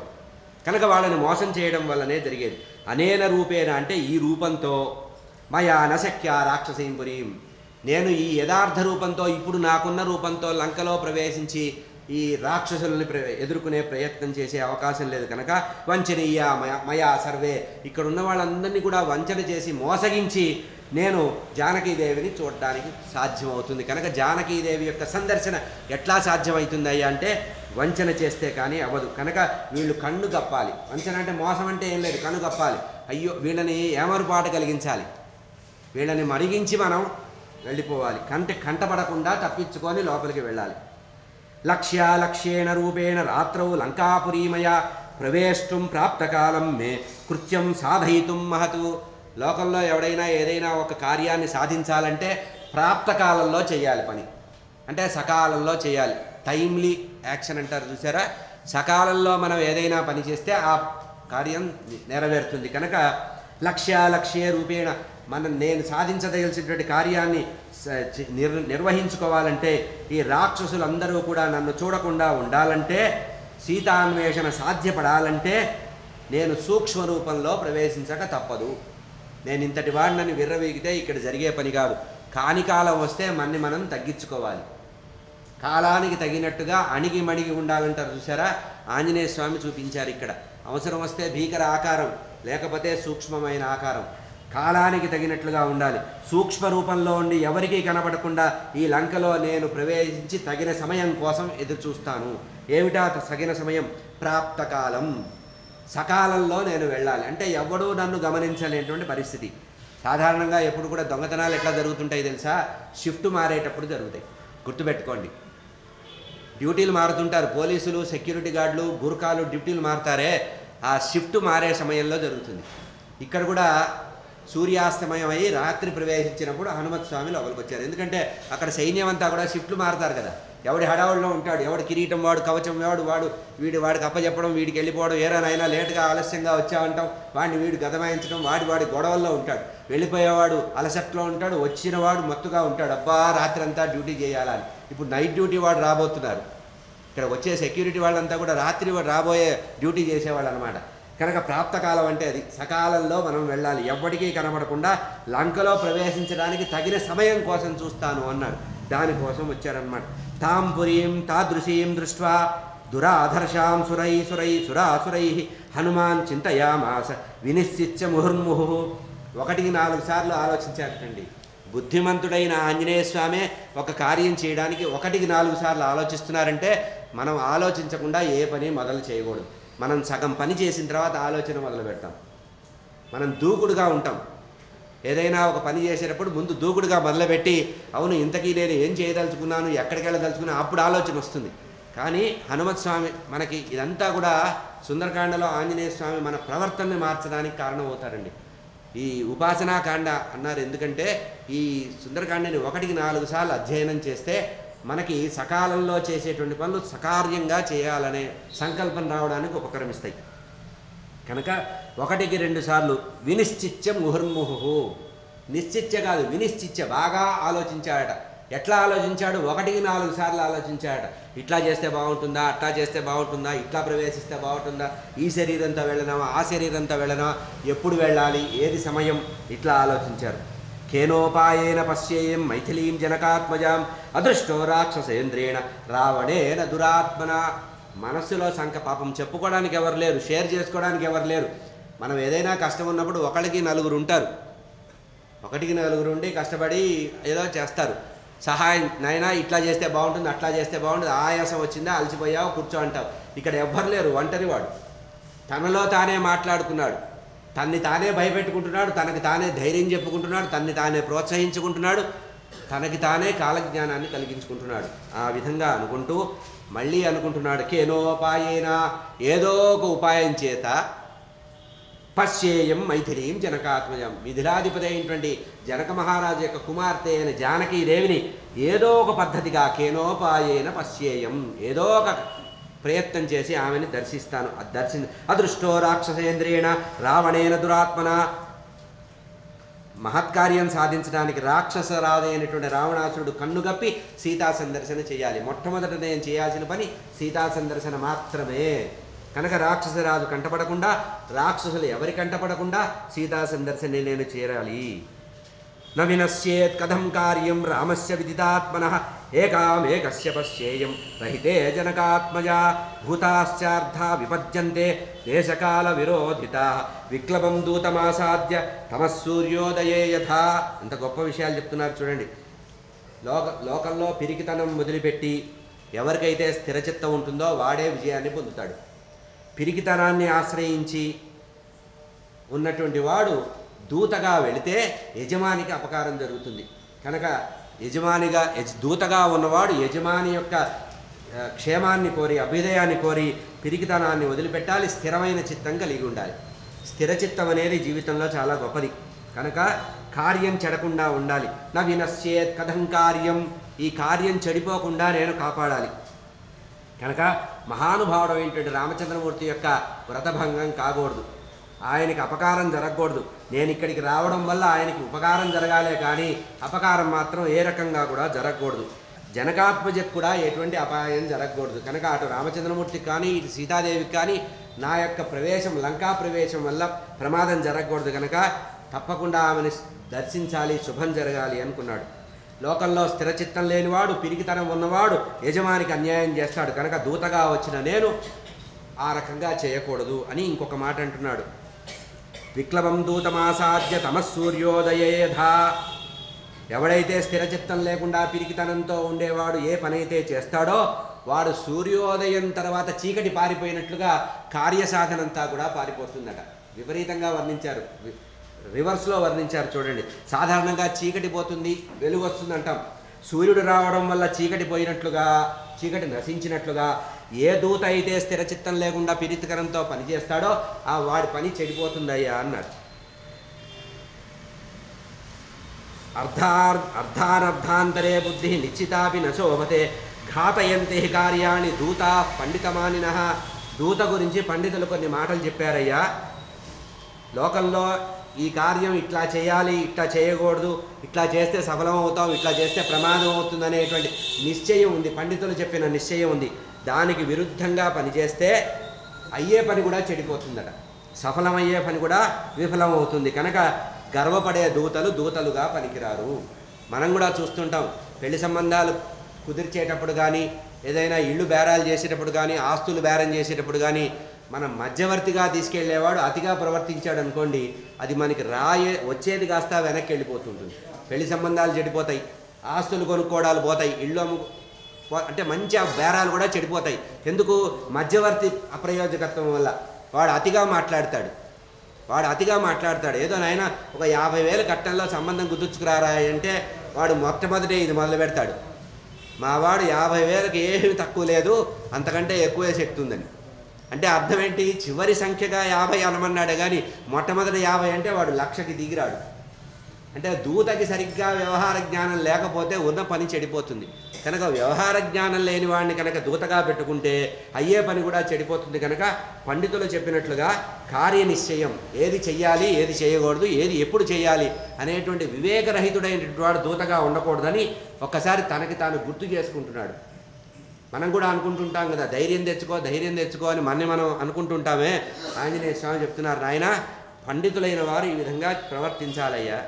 A: కనుక వాళ్ళని మోసం చేయడం వల్లనే జరిగేది. అనేన రూపేణ అంటే ఈ రూపంతో మయా నశక్య రాక్షసీం పురీం, నేను ఈ యథార్థ రూపంతో ఇప్పుడు నాకున్న రూపంతో లంకలో ప్రవేశించి ఈ రాక్షసుల్ని ఎదుర్కొనే ప్రయత్నం చేసే అవకాశం లేదు. కనుక వంచనీయ మయా సర్వే, ఇక్కడ ఉన్న వాళ్ళందరినీ కూడా వంచన చేసి మోసగించి నేను జానకీదేవిని చూడడానికి సాధ్యమవుతుంది. కనుక జానకీదేవి యొక్క సందర్శన ఎట్లా సాధ్యమవుతుందయ్యా అంటే వంచన చేస్తే కానీ అవ్వదు. కనుక వీళ్ళు కన్ను గప్పాలి. వంచన అంటే మోసం అంటే ఏం లేదు, కన్ను గప్పాలి. అయ్యో వీళ్ళని ఏమరుపాటు కలిగించాలి, వీళ్ళని మరిగించి మనం వెళ్ళిపోవాలి. కంటపడకుండా తప్పించుకొని లోపలికి వెళ్ళాలి. లక్ష్యేణ రూపేణ రాత్రౌ లంకాపురీమయ ప్రవేష్టం ప్రాప్తకాలం మే కృత్యం సాధయితుం మహతు. లోకంలో ఎవడైనా ఏదైనా ఒక కార్యాన్ని సాధించాలంటే ప్రాప్తకాలంలో చేయాలి పని, అంటే సకాలంలో చేయాలి. టైమ్లీ యాక్షన్ అంటారు చూసారా. సకాలంలో మనం ఏదైనా పని చేస్తే ఆ కార్యం నెరవేరుతుంది. కనుక లక్ష్యే రూపేణ నేను సాధించదలిసినటువంటి కార్యాన్ని నిర్వహించుకోవాలంటే ఈ రాక్షసులందరూ కూడా నన్ను చూడకుండా ఉండాలంటే, సీతాన్వేషణ సాధ్యపడాలంటే నేను సూక్ష్మ రూపంలో ప్రవేశించక తప్పదు. నేను ఇంతటి వాడినని విర్రవీగితే ఇక్కడ జరిగే పని కాదు. కాని కాలం వస్తే మనం తగ్గించుకోవాలి. కాలానికి తగినట్టుగా అణిగి మణిగి ఉండాలంటారు చూసారా. ఆంజనేయ స్వామి చూపించారు ఇక్కడ. అవసరం వస్తే భీకర ఆకారం, లేకపోతే సూక్ష్మమైన ఆకారం. కాలానికి తగినట్లుగా ఉండాలి. సూక్ష్మ రూపంలో ఉండి ఎవరికీ కనబడకుండా ఈ లంకలో నేను ప్రవేశించి తగిన సమయం కోసం ఎదురు చూస్తాను. ఏమిటా తగిన సమయం? ప్రాప్తకాలం, సకాలంలో నేను వెళ్ళాలి. అంటే ఎవడూ నన్ను గమనించలేనటువంటి పరిస్థితి. సాధారణంగా ఎప్పుడు కూడా దొంగతనాలు ఎట్లా జరుగుతుంటాయి తెలుసా? షిఫ్ట్ మారేటప్పుడు జరుగుతాయి. గుర్తుపెట్టుకోండి. డ్యూటీలు మారుతుంటారు. పోలీసులు, సెక్యూరిటీ గార్డులు, గుర్ఖాలు డ్యూటీలు మారుతారే, ఆ షిఫ్ట్ మారే సమయంలో జరుగుతుంది. ఇక్కడ కూడా సూర్యాస్తమయం అయ్యి రాత్రి ప్రవేశించినప్పుడు హనుమత్ స్వామి లోపలికి వచ్చారు. ఎందుకంటే అక్కడ సైన్యం అంతా కూడా షిఫ్ట్లు మారుతారు కదా. ఎవడి హడావుల్లో ఉంటాడు, ఎవడు కిరీటం వాడు, కవచం వాడు వాడికి అప్పచెప్పడం, వీడికి వెళ్ళిపోవడం, ఏరానైనా లేటుగా ఆలస్యంగా వచ్చామంటాం, వాడిని వీడు గదమాయించడం, వాడి గొడవల్లో ఉంటాడు. వెళ్ళిపోయేవాడు అలసట్లో ఉంటాడు, వచ్చినవాడు మత్తుగా ఉంటాడు. అబ్బా రాత్రి అంతా డ్యూటీ చేయాలని. ఇప్పుడు నైట్ డ్యూటీ వాడు రాబోతున్నారు. ఇక్కడ వచ్చే సెక్యూరిటీ వాళ్ళంతా కూడా రాత్రి రాబోయే డ్యూటీ చేసేవాళ్ళు అనమాట. కనుక ప్రాప్తకాలం అంటే అది. సకాలంలో మనం వెళ్ళాలి. ఎవ్వడికీ కనబడకుండా లంకలో ప్రవేశించడానికి తగిన సమయం కోసం చూస్తాను అన్నాడు. దానికోసం వచ్చారన్నమాట. తాం పురీం తాదృశీం దృష్ట్వా దురాధర్షాం సురాసురై హనుమాన్ చింతయామాస వినిశ్చిత్య ముహుర్ముహు. 1-4 సార్లు ఆలోచించారటండి. బుద్ధిమంతుడైన ఆంజనేయ స్వామి ఒక కార్యం చేయడానికి 1-4 సార్లు ఆలోచిస్తున్నారంటే మనం ఆలోచించకుండా ఏ పని మొదలు చేయకూడదు. మనం సగం పని చేసిన తర్వాత ఆలోచన మొదలు పెడతాం. మనం దూకుడుగా ఉంటాం. ఏదైనా ఒక పని చేసేటప్పుడు ముందు దూకుడుగా మొదలుపెట్టి అవును ఇంతకీ నేను ఏం చేయదలుచుకున్నాను, ఎక్కడికి వెళ్ళదలుచుకున్నాను, అప్పుడు ఆలోచన వస్తుంది. కానీ హనుమత్ స్వామి మనకి ఇదంతా కూడా సుందరకాండలో ఆంజనేయ స్వామి మన ప్రవర్తనని మార్చడానికి కారణం అవుతారండి. ఈ ఉపాసనాకాండ అన్నారు ఎందుకంటే ఈ సుందరకాండని 1-4 సార్లు అధ్యయనం చేస్తే మనకి సకాలంలో చేసేటువంటి పనులు సకార్యంగా చేయాలనే సంకల్పం రావడానికి ఉపక్రమిస్తాయి. కనుక 1-2 సార్లు వినిశ్చిత్య ముహుర్ముహు, నిశ్చిత్య కాదు వినిశ్చిత్య, బాగా ఆలోచించాడట. ఎట్లా ఆలోచించాడు? 1-4 సార్లు ఆలోచించాడట. ఇట్లా చేస్తే బాగుంటుందా, అట్లా చేస్తే బాగుంటుందా, ఇట్లా ప్రవేశిస్తే బాగుంటుందా, ఈ శరీరంతో వెళ్ళనామా, ఆ శరీరంతో వెళ్ళనా, ఎప్పుడు వెళ్ళాలి, ఏది సమయం, ఇట్లా ఆలోచించారు. కేనోపాయేన పశ్యేయం మైథిలీం జనకాత్మజాం అదృష్టో రాక్షసేంద్రేణ రావణేన దురాత్మన. మనస్సులో పాపం చెప్పుకోవడానికి ఎవరు లేరు, షేర్ చేసుకోవడానికి ఎవరు లేరు. మనం ఏదైనా కష్టం ఉన్నప్పుడు 1-4 ఉంటారు. 1-4 ఉండి కష్టపడి ఏదో చేస్తారు. సహాయం, నాయనా ఇట్లా చేస్తే బాగుంటుంది, అట్లా చేస్తే బాగుంటుంది, ఆయాసం వచ్చిందా, అలసిపోయావు, కూర్చో అంటావు. ఇక్కడ ఎవ్వరు లేరు, ఒంటరివాడు. తనలో తానే మాట్లాడుకున్నాడు, తన్ని తానే భయపెట్టుకుంటున్నాడు, తనకి తానే ధైర్యం చెప్పుకుంటున్నాడు, తన్ని తానే ప్రోత్సహించుకుంటున్నాడు, తనకి తానే కాలజ్ఞానాన్ని కలిగించుకుంటున్నాడు. ఆ విధంగా అనుకుంటూ మళ్ళీ అనుకుంటున్నాడు, కేనోపాయేన ఏదో ఒక ఉపాయం చేత పశ్యేయం మైథిలీం జనకాత్మజం, మిథిలాధిపతి అయినటువంటి జనక మహారాజు యొక్క కుమార్తె అయిన జానకీదేవిని ఏదో ఒక పద్ధతిగా కేనోపాయేన పశ్యేయం, ఏదో ఒక ప్రయత్నం చేసి ఆమెని దర్శిస్తాను. అదృష్టో రాక్షసేంద్రేణ రావణేన దురాత్మన. మహత్కార్యం సాధించడానికి రాక్షసరాజు అయినటువంటి రావణాసురుడు కన్నుగప్పి సీతా సందర్శన చేయాలి. మొట్టమొదట నేను చేయాల్సిన పని సీతా సందర్శన మాత్రమే. కనుక రాక్షసరాజు కంటపడకుండా, రాక్షసులు ఎవరి కంటపడకుండా సీతా సందర్శనే నేను చేరాలి. న వినశ్యేత్ కథం కార్యం రామస్య విదితాత్మనః ఏకామేకస్య పశ్యేయం రహితే జనకాత్మజా భూతాశ్చార్థా విపద్యంతే దేశకాల విరోధితాః విక్లవం దూతమాసాద్య తమస్సూర్యోదయే యథా. అంత గొప్ప విషయాలు చెప్తున్నారు చూడండి. లోకంలో పిరికితనం మొదలుపెట్టి ఎవరికైతే స్థిరచిత్తం ఉంటుందో వాడే విజయాన్ని పొందుతాడు. పిరికితనాన్ని ఆశ్రయించి ఉన్నటువంటి వాడు దూతగా వెళితే యజమానికి అపకారం జరుగుతుంది. కనుక దూతగా ఉన్నవాడు యజమాని యొక్క క్షేమాన్ని కోరి, అభ్యుదయాన్ని కోరి పిరికితనాన్ని వదిలిపెట్టాలి, స్థిరమైన చిత్తం కలిగి ఉండాలి. స్థిర చిత్తం అనేది జీవితంలో చాలా గొప్పది. కనుక కార్యం చెడకుండా ఉండాలి. నా వినశ్యేత్ కథం కార్యం, ఈ కార్యం చెడిపోకుండా నేను కాపాడాలి. కనుక మహానుభావుడు ఏంటంటే రామచంద్రమూర్తి యొక్క వ్రతభంగం కాకూడదు, ఆయనకి అపకారం జరగకూడదు. నేను ఇక్కడికి రావడం వల్ల ఆయనకి ఉపకారం జరగాలే కానీ అపకారం మాత్రం ఏ రకంగా కూడా జరగకూడదు. జనకాత్మజకు కూడా ఎటువంటి అపాయం జరగకూడదు. కనుక అటు రామచంద్రమూర్తికి కానీ ఇటు సీతాదేవికి కానీ నా యొక్క ప్రవేశం, లంకా ప్రవేశం వల్ల ప్రమాదం జరగకూడదు. కనుక తప్పకుండా ఆమెను దర్శించాలి, శుభం జరగాలి అనుకున్నాడు. లోకంలో స్థిరచిత్తం లేనివాడు, పిరికితనం ఉన్నవాడు యజమానికి అన్యాయం చేస్తాడు. కనుక దూతగా వచ్చిన నేను ఆ రకంగా చేయకూడదు అని ఇంకొక మాట అంటున్నాడు. విక్లవం దూతమాసాద్య తమస్సూర్యోదయేధా. ఎవడైతే స్థిరచిత్తం లేకుండా పిరికితనంతో ఉండేవాడు ఏ పనైతే చేస్తాడో వాడు సూర్యోదయం తర్వాత చీకటి పారిపోయినట్లుగా కార్యసాధనంతా కూడా పారిపోతుందట. విపరీతంగా వర్ణించారు, రివర్స్లో వర్ణించారు చూడండి. సాధారణంగా చీకటి పోతుంది, వెలుగు వస్తుంది అంటాం. సూర్యుడు రావడం వల్ల చీకటి పోయినట్లుగా, చీకటి నశించినట్లుగా ఏ దూత అయితే స్థిరచిత్తం లేకుండా పిరికితనంతో పనిచేస్తాడో ఆ వాడి పని చెడిపోతుందయ్యా అన్నాడు. అర్ధానర్ధాంతరే బుద్ధి నిశ్చితాపి నశోభతే ఘాతయంతే కార్యాణి దూతా పండితమానినః. దూత గురించి పండితులు కొన్ని మాటలు చెప్పారయ్యా. లోకంలో ఈ కార్యం ఇట్లా చేయాలి, ఇట్లా చేయకూడదు, ఇట్లా చేస్తే సఫలం అవుతాం, ఇట్లా చేస్తే ప్రమాదం అవుతుంది అనేటువంటి నిశ్చయం ఉంది, పండితులు చెప్పిన నిశ్చయం ఉంది. దానికి విరుద్ధంగా పనిచేస్తే అయ్యే పని కూడా చెడిపోతుందట, సఫలమయ్యే పని కూడా విఫలం అవుతుంది. కనుక గర్వపడే దూతలు దూతలుగా పనికిరారు. మనం కూడా చూస్తుంటాం, పెళ్లి సంబంధాలు కుదిర్చేటప్పుడు కానీ, ఏదైనా ఇళ్ళు బేరాలు చేసేటప్పుడు కానీ, ఆస్తులు బేరం చేసేటప్పుడు కానీ మనం మధ్యవర్తిగా తీసుకెళ్లేవాడు అతిగా ప్రవర్తించాడు అనుకోండి, అది మనకి వచ్చేది కాస్త వెనక్కి వెళ్ళిపోతుంటుంది. పెళ్లి సంబంధాలు చెడిపోతాయి, ఆస్తులు కొనుక్కోవడాలు పోతాయి, ఇళ్ళు అంటే మంచి ఆ బేరాలు కూడా చెడిపోతాయి. ఎందుకు? మధ్యవర్తి అప్రయోజకత్వం వల్ల. వాడు అతిగా మాట్లాడతాడు. ఏదో నాయన ఒక 50,000 కట్టంలో సంబంధం కుదుర్చుకురారా అంటే వాడు మొట్టమొదటి ఇది మొదలు పెడతాడు. మావాడు 50,000కి ఏమీ తక్కువ లేదు, అంతకంటే ఎక్కువే శక్తి ఉందని. అంటే అర్థం ఏంటి? చివరి సంఖ్యగా 50 అనమన్నాడు కానీ మొట్టమొదటి 50 అంటే వాడు 1,00,000కి దిగిరాడు. అంటే దూతకి సరిగ్గా వ్యవహార జ్ఞానం లేకపోతే ఉన్న పని చెడిపోతుంది. కనుక వ్యవహార జ్ఞానం లేని వాడిని కనుక దూతగా పెట్టుకుంటే అయ్యే పని కూడా చెడిపోతుంది. కనుక పండితులు చెప్పినట్లుగా కార్యనిశ్చయం, ఏది చెయ్యాలి, ఏది చేయకూడదు, ఏది ఎప్పుడు చేయాలి అనేటువంటి వివేకరహితుడైనటువంటి వాడు దూతగా ఉండకూడదని ఒక్కసారి తనకి తాను గుర్తు చేసుకుంటున్నాడు. మనం కూడా అనుకుంటుంటాం కదా, ధైర్యం తెచ్చుకో అని మనం అనుకుంటుంటామే. ఆంజనేయ స్వామి చెప్తున్నారు, నాయన పండితులైన వారు ఈ విధంగా ప్రవర్తించాలయ్యా.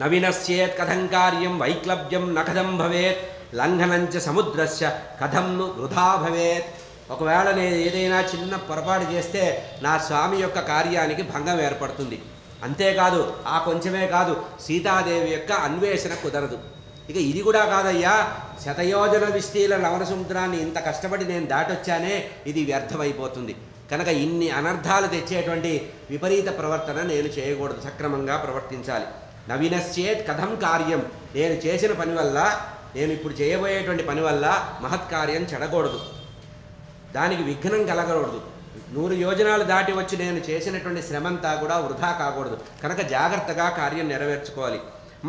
A: నవినశ్చేత్ కథం కార్యం వైక్లభ్యం నకథం భవేత్ లంఘనంచ సముద్రస్య కథం ను వృధా భవేత్. ఒకవేళ నేను ఏదైనా చిన్న పొరపాటు చేస్తే నా స్వామి యొక్క కార్యానికి భంగం ఏర్పడుతుంది. అంతేకాదు, ఆ కొంచెమే కాదు, సీతాదేవి యొక్క అన్వేషణ కుదరదు. ఇక ఇది కూడా కాదయ్యా, శతయోజన విస్తీల లవణ సముద్రాన్ని ఇంత కష్టపడి నేను దాటొచ్చానే, ఇది వ్యర్థమైపోతుంది. కనుక ఇన్ని అనర్థాలు తెచ్చేటువంటి విపరీత ప్రవర్తన నేను చేయకూడదు, సక్రమంగా ప్రవర్తించాలి. నవీనశ్చేత్ కథం కార్యం, నేను చేసిన పని వల్ల, నేను ఇప్పుడు చేయబోయేటువంటి పని వల్ల మహత్కార్యం చెడకూడదు, దానికి విఘ్నం కలగకూడదు. 100 యోజనాలు దాటి వచ్చి నేను చేసినటువంటి శ్రమంతా కూడా వృధా కాకూడదు. కనుక జాగ్రత్తగా కార్యం నెరవేర్చుకోవాలి.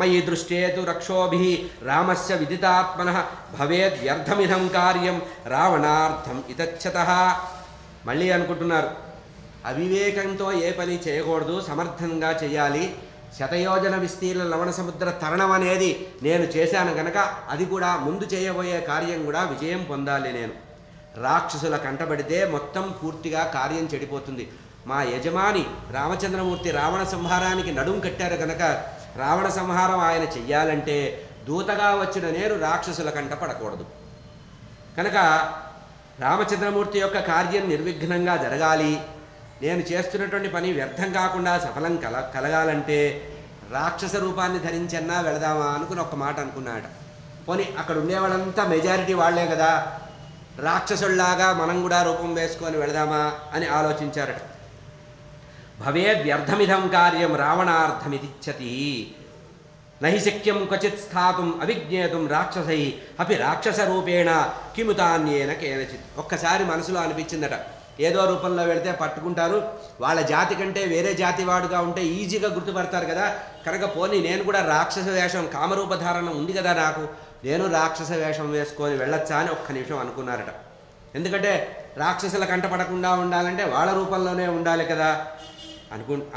A: మయి దృష్టేతు రక్షోభి రామస్య విదితాత్మనః భవేద్ వ్యర్థమిదం కార్యం రావణార్థం ఇతచ్చతః. మళ్ళీ అనుకుంటున్నారు, అవివేకంతో ఏ పని చేయకూడదు, సమర్థంగా చేయాలి. శతయోజన విస్తీర్ణ లవణ సముద్ర తరణం అనేది నేను చేశాను కనుక అది కూడా ముందు చేయబోయే కార్యం కూడా విజయం పొందాలి. నేను రాక్షసుల కంటబడితే మొత్తం పూర్తిగా కార్యం చెడిపోతుంది. మా యజమాని రామచంద్రమూర్తి రావణ సంహారానికి నడుం కట్టారు కనుక రావణ సంహారం ఆయన చెయ్యాలంటే దూతగా వచ్చిన నేను రాక్షసుల కంట పడకూడదు. కనుక రామచంద్రమూర్తి యొక్క కార్యం నిర్విఘ్నంగా జరగాలి, నేను చేస్తున్నటువంటి పని వ్యర్థం కాకుండా సఫలం కలగాలంటే రాక్షస రూపాన్ని ధరించన్నా వెళదామా అనుకుని ఒక్క మాట అనుకున్నాడు. పోనీ అక్కడ ఉండేవాళ్ళంతా మెజారిటీ వాళ్లే కదా, రాక్షసుల్లాగా మనం కూడా రూపం వేసుకొని వెళదామా అని ఆలోచించారట. భవేద్ వ్యర్థమిదం కార్యం రావణార్థమితిచ్చతి నహి శక్యం క్వచిత్ స్థాతుం అవిజ్ఞేతుం రాక్షసై అపి రాక్షస రూపేణ కిముతాన్యేన కేనచిత్. ఒక్కసారి మనసులో అనిపించిందట, ఏదో రూపంలో వెళితే పట్టుకుంటారు, వాళ్ళ జాతి కంటే వేరే జాతి వాడుగా ఉంటే ఈజీగా గుర్తుపడతారు కదా, కనుక పోనీ నేను కూడా రాక్షస వేషం, కామరూపధారణ ఉంది కదా నాకు, నేను రాక్షస వేషం వేసుకొని వెళ్ళొచ్చా అని ఒక్క నిమిషం అనుకున్నారట. ఎందుకంటే రాక్షసుల కంట పడకుండా ఉండాలంటే వాళ్ళ రూపంలోనే ఉండాలి కదా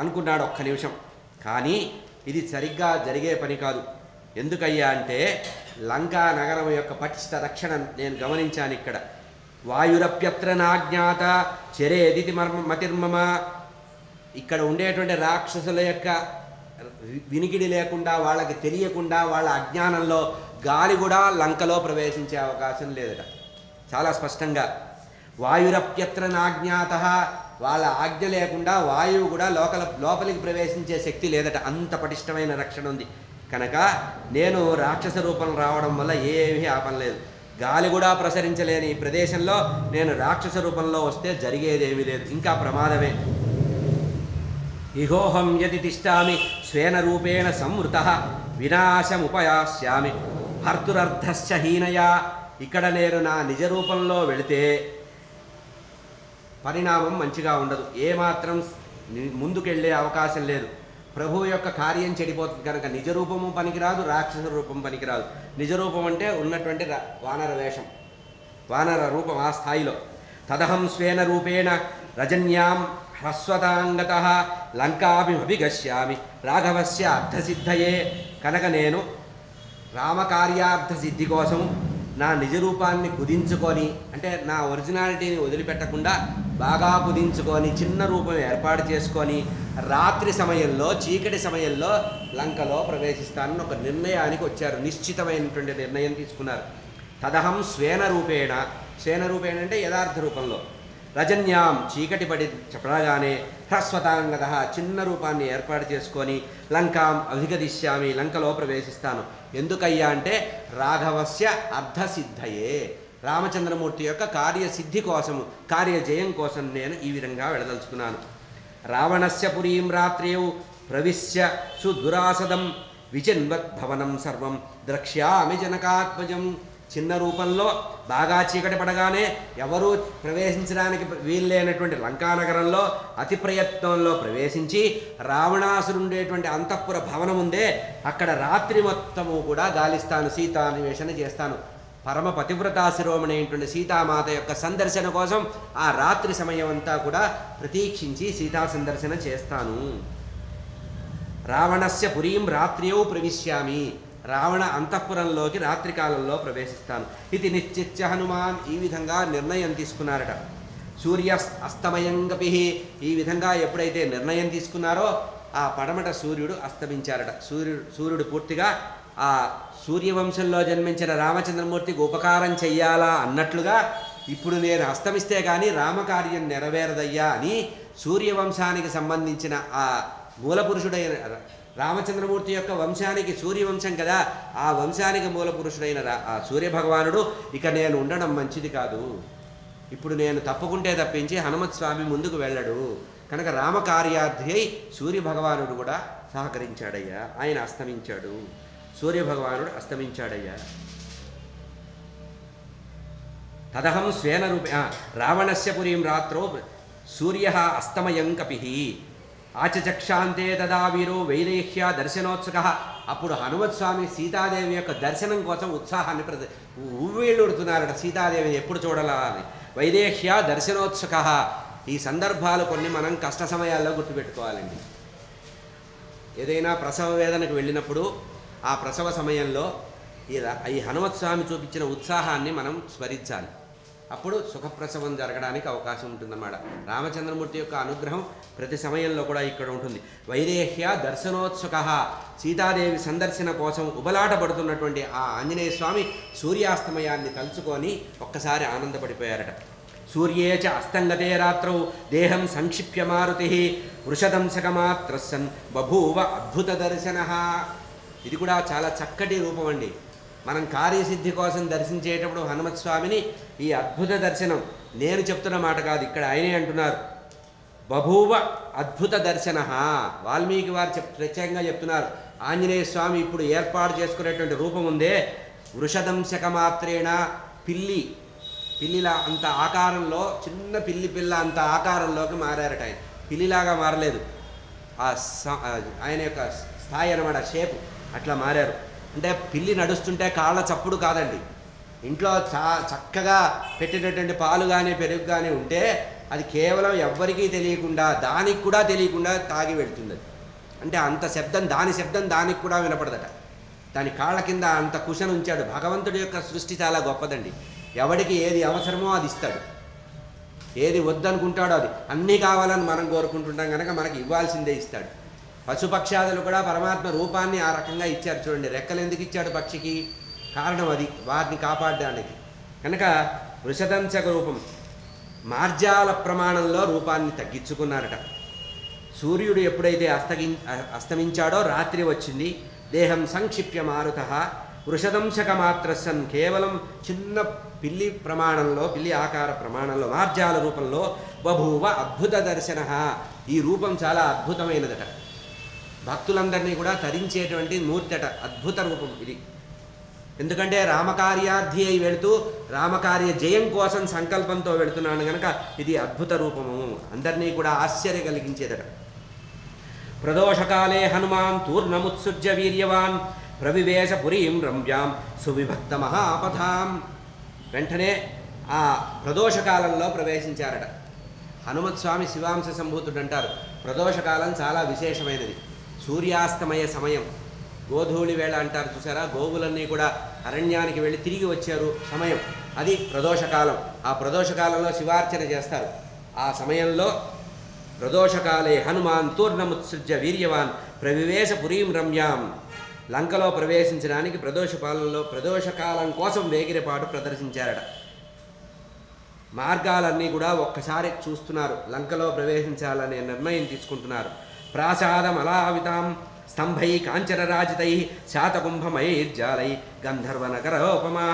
A: అనుకున్నాడు ఒక్క నిమిషం. కానీ ఇది సరిగ్గా జరిగే పని కాదు. ఎందుకయ్యా అంటే లంకా నగరం యొక్క పటిష్ట రక్షణ నేను గమనించాను ఇక్కడ. వాయురప్యత్ర నాజ్ఞాత చెరేదితి మతిర్మమ. ఇక్కడ ఉండేటువంటి రాక్షసుల యొక్క వినికిడి లేకుండా, వాళ్ళకి తెలియకుండా, వాళ్ళ అజ్ఞానంలో గాలి కూడా లంకలో ప్రవేశించే అవకాశం లేదట. చాలా స్పష్టంగా వాయురప్యత్ర నాజ్ఞాత, వాళ్ళ ఆజ్ఞ లేకుండా వాయువు కూడా లోపలికి ప్రవేశించే శక్తి లేదట. అంత పటిష్టమైన రక్షణ ఉంది. కనుక నేను రాక్షస రూపం రావడం వల్ల ఏమీ ఆపం లేదు. గాలి కూడా ప్రసరించలేని ఈ ప్రదేశంలో నేను రాక్షస రూపంలో వస్తే జరిగేదేమీ లేదు, ఇంకా ప్రమాదమే. ఇహోహం యది తిష్టామి స్వేన రూపేణ సంవృతః వినాశముపయాస్యామి భర్తురర్ధశ్చ హీనయా. ఇక్కడ నేను నా నిజ రూపంలో వెళితే పరిణామం మంచిగా ఉండదు, ఏమాత్రం ముందుకెళ్ళే అవకాశం లేదు. ప్రభువు యొక్క కార్యం చెడిపోతుంది కనుక నిజ రూపము పనికిరాదు, రాక్షస రూపం పనికిరాదు. నిజ రూపం అంటే ఉన్నటువంటి వానర వేషం, వానర రూపం ఆ స్థాయిలో. తదహం స్వేన రూపేణ రజన్యాం హ్రస్వతాంగతః లంకాభిమభిగశ్యామి రాఘవస్య అర్థసిద్ధయే. కనుక నేను రామకార్యార్థ సిద్ధి కోసం నా నిజ రూపాన్ని కుదించుకొని, అంటే నా ఒరిజినాలిటీని వదిలిపెట్టకుండా బాగా కుదించుకొని చిన్న రూపం ఏర్పాటు చేసుకొని రాత్రి సమయంలో, చీకటి సమయంలో లంకలో ప్రవేశిస్తానని ఒక నిర్ణయానికి వచ్చారు. నిశ్చితమైనటువంటి నిర్ణయం తీసుకున్నారు. తదహం స్వేన రూపేణ, స్వేన రూపేణ అంటే యథార్థ రూపంలో, రజన్యాం చీకటి పడగానే హ్రస్వతాంగద చిన్న రూపాన్ని ఏర్పాటు చేసుకొని లంకాం అధిగతిష్యామి లంకలో ప్రవేశిస్తాను. ఎందుకయ్యా అంటే రాఘవస్య అర్ధసిద్ధయే, రామచంద్రమూర్తి యొక్క కార్యసిద్ధి కోసము, కార్యజయం కోసం నేను ఈ విధంగా వెళ్ళదలుచుకున్నాను. రావణస్య పురీం రాత్రియౌ ప్రవిశ్య సుదురాసదం విచిన్వత్ భవనం సర్వం ద్రక్ష్యామి జనకాత్మజం. చిన్న రూపంలో బాగా చీకటి పడగానే ఎవరూ ప్రవేశించడానికి వీల్లేనటువంటి లంకానగరంలో అతి ప్రయత్నంలో ప్రవేశించి రావణాసురుండేటువంటి అంతఃపుర భవనం ఉందే అక్కడ రాత్రి మొత్తము కూడా గాలిస్తాను, సీతాన్వేషణ చేస్తాను. పరమ పతివ్రతా శిరోమణి అయినటువంటి సీతామాత యొక్క సందర్శన కోసం ఆ రాత్రి సమయం అంతా కూడా ప్రతీక్షించి సీతా సందర్శన చేస్తాను. రావణస్య పురీం రాత్రియౌ ప్రవిశ్యామి, రావణ అంతఃపురంలోకి రాత్రికాలంలో ప్రవేశిస్తాను. ఇది నిశ్చిత్య హనుమాన్, ఈ విధంగా నిర్ణయం తీసుకున్నారట. సూర్య అస్తమయంగపి, ఈ విధంగా ఎప్పుడైతే నిర్ణయం తీసుకున్నారో ఆ పడమట సూర్యుడు అస్తమించారట. సూర్యుడు పూర్తిగా ఆ సూర్యవంశంలో జన్మించిన రామచంద్రమూర్తికి ఉపకారం చెయ్యాలా అన్నట్లుగా ఇప్పుడు నేను అస్తమిస్తే కానీ రామకార్యం నెరవేరదయ్యా అని సూర్యవంశానికి సంబంధించిన ఆ మూలపురుషుడైన రామచంద్రమూర్తి యొక్క వంశానికి సూర్యవంశం కదా, ఆ వంశానికి మూలపురుషుడైన ఆ సూర్యభగవానుడు ఇక నేను ఉండడం మంచిది కాదు, ఇప్పుడు నేను తప్పుకుంటే తప్పించి హనుమత్ స్వామి ముందుకు వెళ్ళడు కనుక రామకార్యార్థి అయి సూర్యభగవానుడు కూడా సహకరించాడయ్యా. ఆయన అస్తమించాడు, సూర్యభగవానుడు అస్తమించాడయ్యా. తదహం స్వేన రూపే రావణస్య పురీం రాత్రో సూర్య అస్తమయం కపి ఆచచక్షాంతే తదా వీరో వైదేహ్య దర్శనోత్సుక. అప్పుడు హనుమత్ స్వామి సీతాదేవి యొక్క దర్శనం కోసం ఉత్సాహాన్ని ఉవ్వేళ్ళుడుతున్నారట. సీతాదేవిని ఎప్పుడు చూడాలా అని. వైదేహ్య దర్శనోత్సుక. ఈ సందర్భాలు కొన్ని మనం కష్ట సమయాల్లో గుర్తుపెట్టుకోవాలండి. ఏదైనా ప్రసవ వేదనకు వెళ్ళినప్పుడు ఆ ప్రసవ సమయంలో ఈ హనుమత్ స్వామి చూపించిన ఉత్సాహాన్ని మనం స్మరించాలి. అప్పుడు సుఖప్రసవం జరగడానికి అవకాశం ఉంటుందన్నమాట. రామచంద్రమూర్తి యొక్క అనుగ్రహం ప్రతి సమయంలో కూడా ఇక్కడ ఉంటుంది. వైదేహ్య దర్శనోత్సుక. సీతాదేవి సందర్శన కోసం ఉబలాట పడుతున్నటువంటి ఆ ఆంజనేయ స్వామి సూర్యాస్తమయాన్ని తలుచుకొని ఒక్కసారి ఆనందపడిపోయారట. సూర్యేచ అస్తంగతే రాత్రౌ దేహం సంక్షిప్య మారుతి వృషదంశకమాత్రస్సన్ బభూవ అద్భుత దర్శన. ఇది కూడా చాలా చక్కటి రూపం అండి. మనం కార్యసిద్ధి కోసం దర్శించేటప్పుడు హనుమత్ స్వామిని ఈ అద్భుత దర్శనం నేను చెప్తున్న మాట కాదు, ఇక్కడ ఆయనే అంటున్నారు. బభూవ అద్భుత దర్శన. వాల్మీకి వారు ప్రత్యేకంగా చెప్తున్నారు. ఆంజనేయ స్వామి ఇప్పుడు ఏర్పాటు చేసుకునేటువంటి రూపం ఉందే వృషదంశక మాత్రేణ, పిల్లిలా అంత ఆకారంలో, చిన్న పిల్ల అంత ఆకారంలోకి మారారట. ఆయన పిల్లిలాగా మారలేదు, ఆయన యొక్క స్థాయి అన్నమాట, షేపు అట్లా మారారు. అంటే పిల్లి నడుస్తుంటే కాళ్ళ చప్పుడు కాదండి. ఇంట్లో చక్కగా పెట్టినటువంటి పాలు కానీ పెరుగు కానీ ఉంటే అది కేవలం ఎవ్వరికీ తెలియకుండా, దానికి కూడా తెలియకుండా తాగి వెళ్తుంది. అది అంటే అంత శబ్దం దానికి కూడా వినపడదట. దాని కాళ్ళ కింద అంత కుశను ఉంచాడు. భగవంతుడి యొక్క సృష్టి చాలా గొప్పదండి. ఎవడికి ఏది అవసరమో అది ఇస్తాడు, ఏది వద్దనుకుంటాడో అది. అన్నీ కావాలని మనం కోరుకుంటుంటాం కనుక మనకి ఇవ్వాల్సిందే ఇస్తాడు. పశుపక్షాదులు కూడా పరమాత్మ రూపాన్ని ఆ రకంగా ఇచ్చారు. చూడండి, రెక్కలు ఎందుకు ఇచ్చాడు పక్షికి? కారణం అది, వారిని కాపాడడానికి. కనుక వృషదంశక రూపం, మార్జాల ప్రమాణంలో రూపాన్ని తగ్గించుకున్నారట. సూర్యుడు ఎప్పుడైతే అస్తమించాడో రాత్రి వచ్చింది. దేహం సంక్షిప్య మారుత వృషదంశక మాత్రసన్, కేవలం చిన్న పిల్లి ప్రమాణంలో, పిల్లి ఆకార ప్రమాణంలో, మార్జాల రూపంలో బభూవ అద్భుత దర్శన. ఈ రూపం చాలా అద్భుతమైనదట. భక్తులందరినీ కూడా తరించేటువంటి మూర్తి అట. అద్భుత రూపం ఇది. ఎందుకంటే రామకార్యార్థి అయి వెళుతూ రామకార్య జయం కోసం సంకల్పంతో వెళుతున్నాను కనుక ఇది అద్భుత రూపము, అందరినీ కూడా ఆశ్చర్య కలిగించేదట. ప్రదోషకాలే హనుమాన్ తూర్ణముత్సృజ్య వీర్యవాన్ ప్రవివేశ పురీం రమ్యాం సువిభక్త మహాపథాం. వెంటనే ఆ ప్రదోషకాలంలో ప్రవేశించారట. హనుమత్ స్వామి శివాంశ సంభూతుడు అంటారు. ప్రదోషకాలం చాలా విశేషమైనది. సూర్యాస్తమయ సమయం, గోధూళి వేళ అంటారు చూసారా, గోవులన్నీ కూడా అరణ్యానికి వెళ్ళి తిరిగి వచ్చారు సమయం, అది ప్రదోషకాలం. ఆ ప్రదోషకాలంలో శివార్చన చేస్తారు. ఆ సమయంలో ప్రదోషకాలే హనుమాన్ తూర్ణముత్సృజ్య వీర్యవాన్ ప్రవివేశ పురీం రమ్యాం, లంకలో ప్రవేశించడానికి ప్రదోషకాలం కోసం వేగిరపాటు ప్రదర్శించారట. మార్గాలన్నీ కూడా ఒక్కసారి చూస్తున్నారు. లంకలో ప్రవేశించాలనే నిర్ణయం తీసుకుంటున్నారు. ప్రాసాదమలావితాం స్తంభై కాంచరరాజితై శాతకుంభమైర్జాలై గంధర్వనగరోపమా.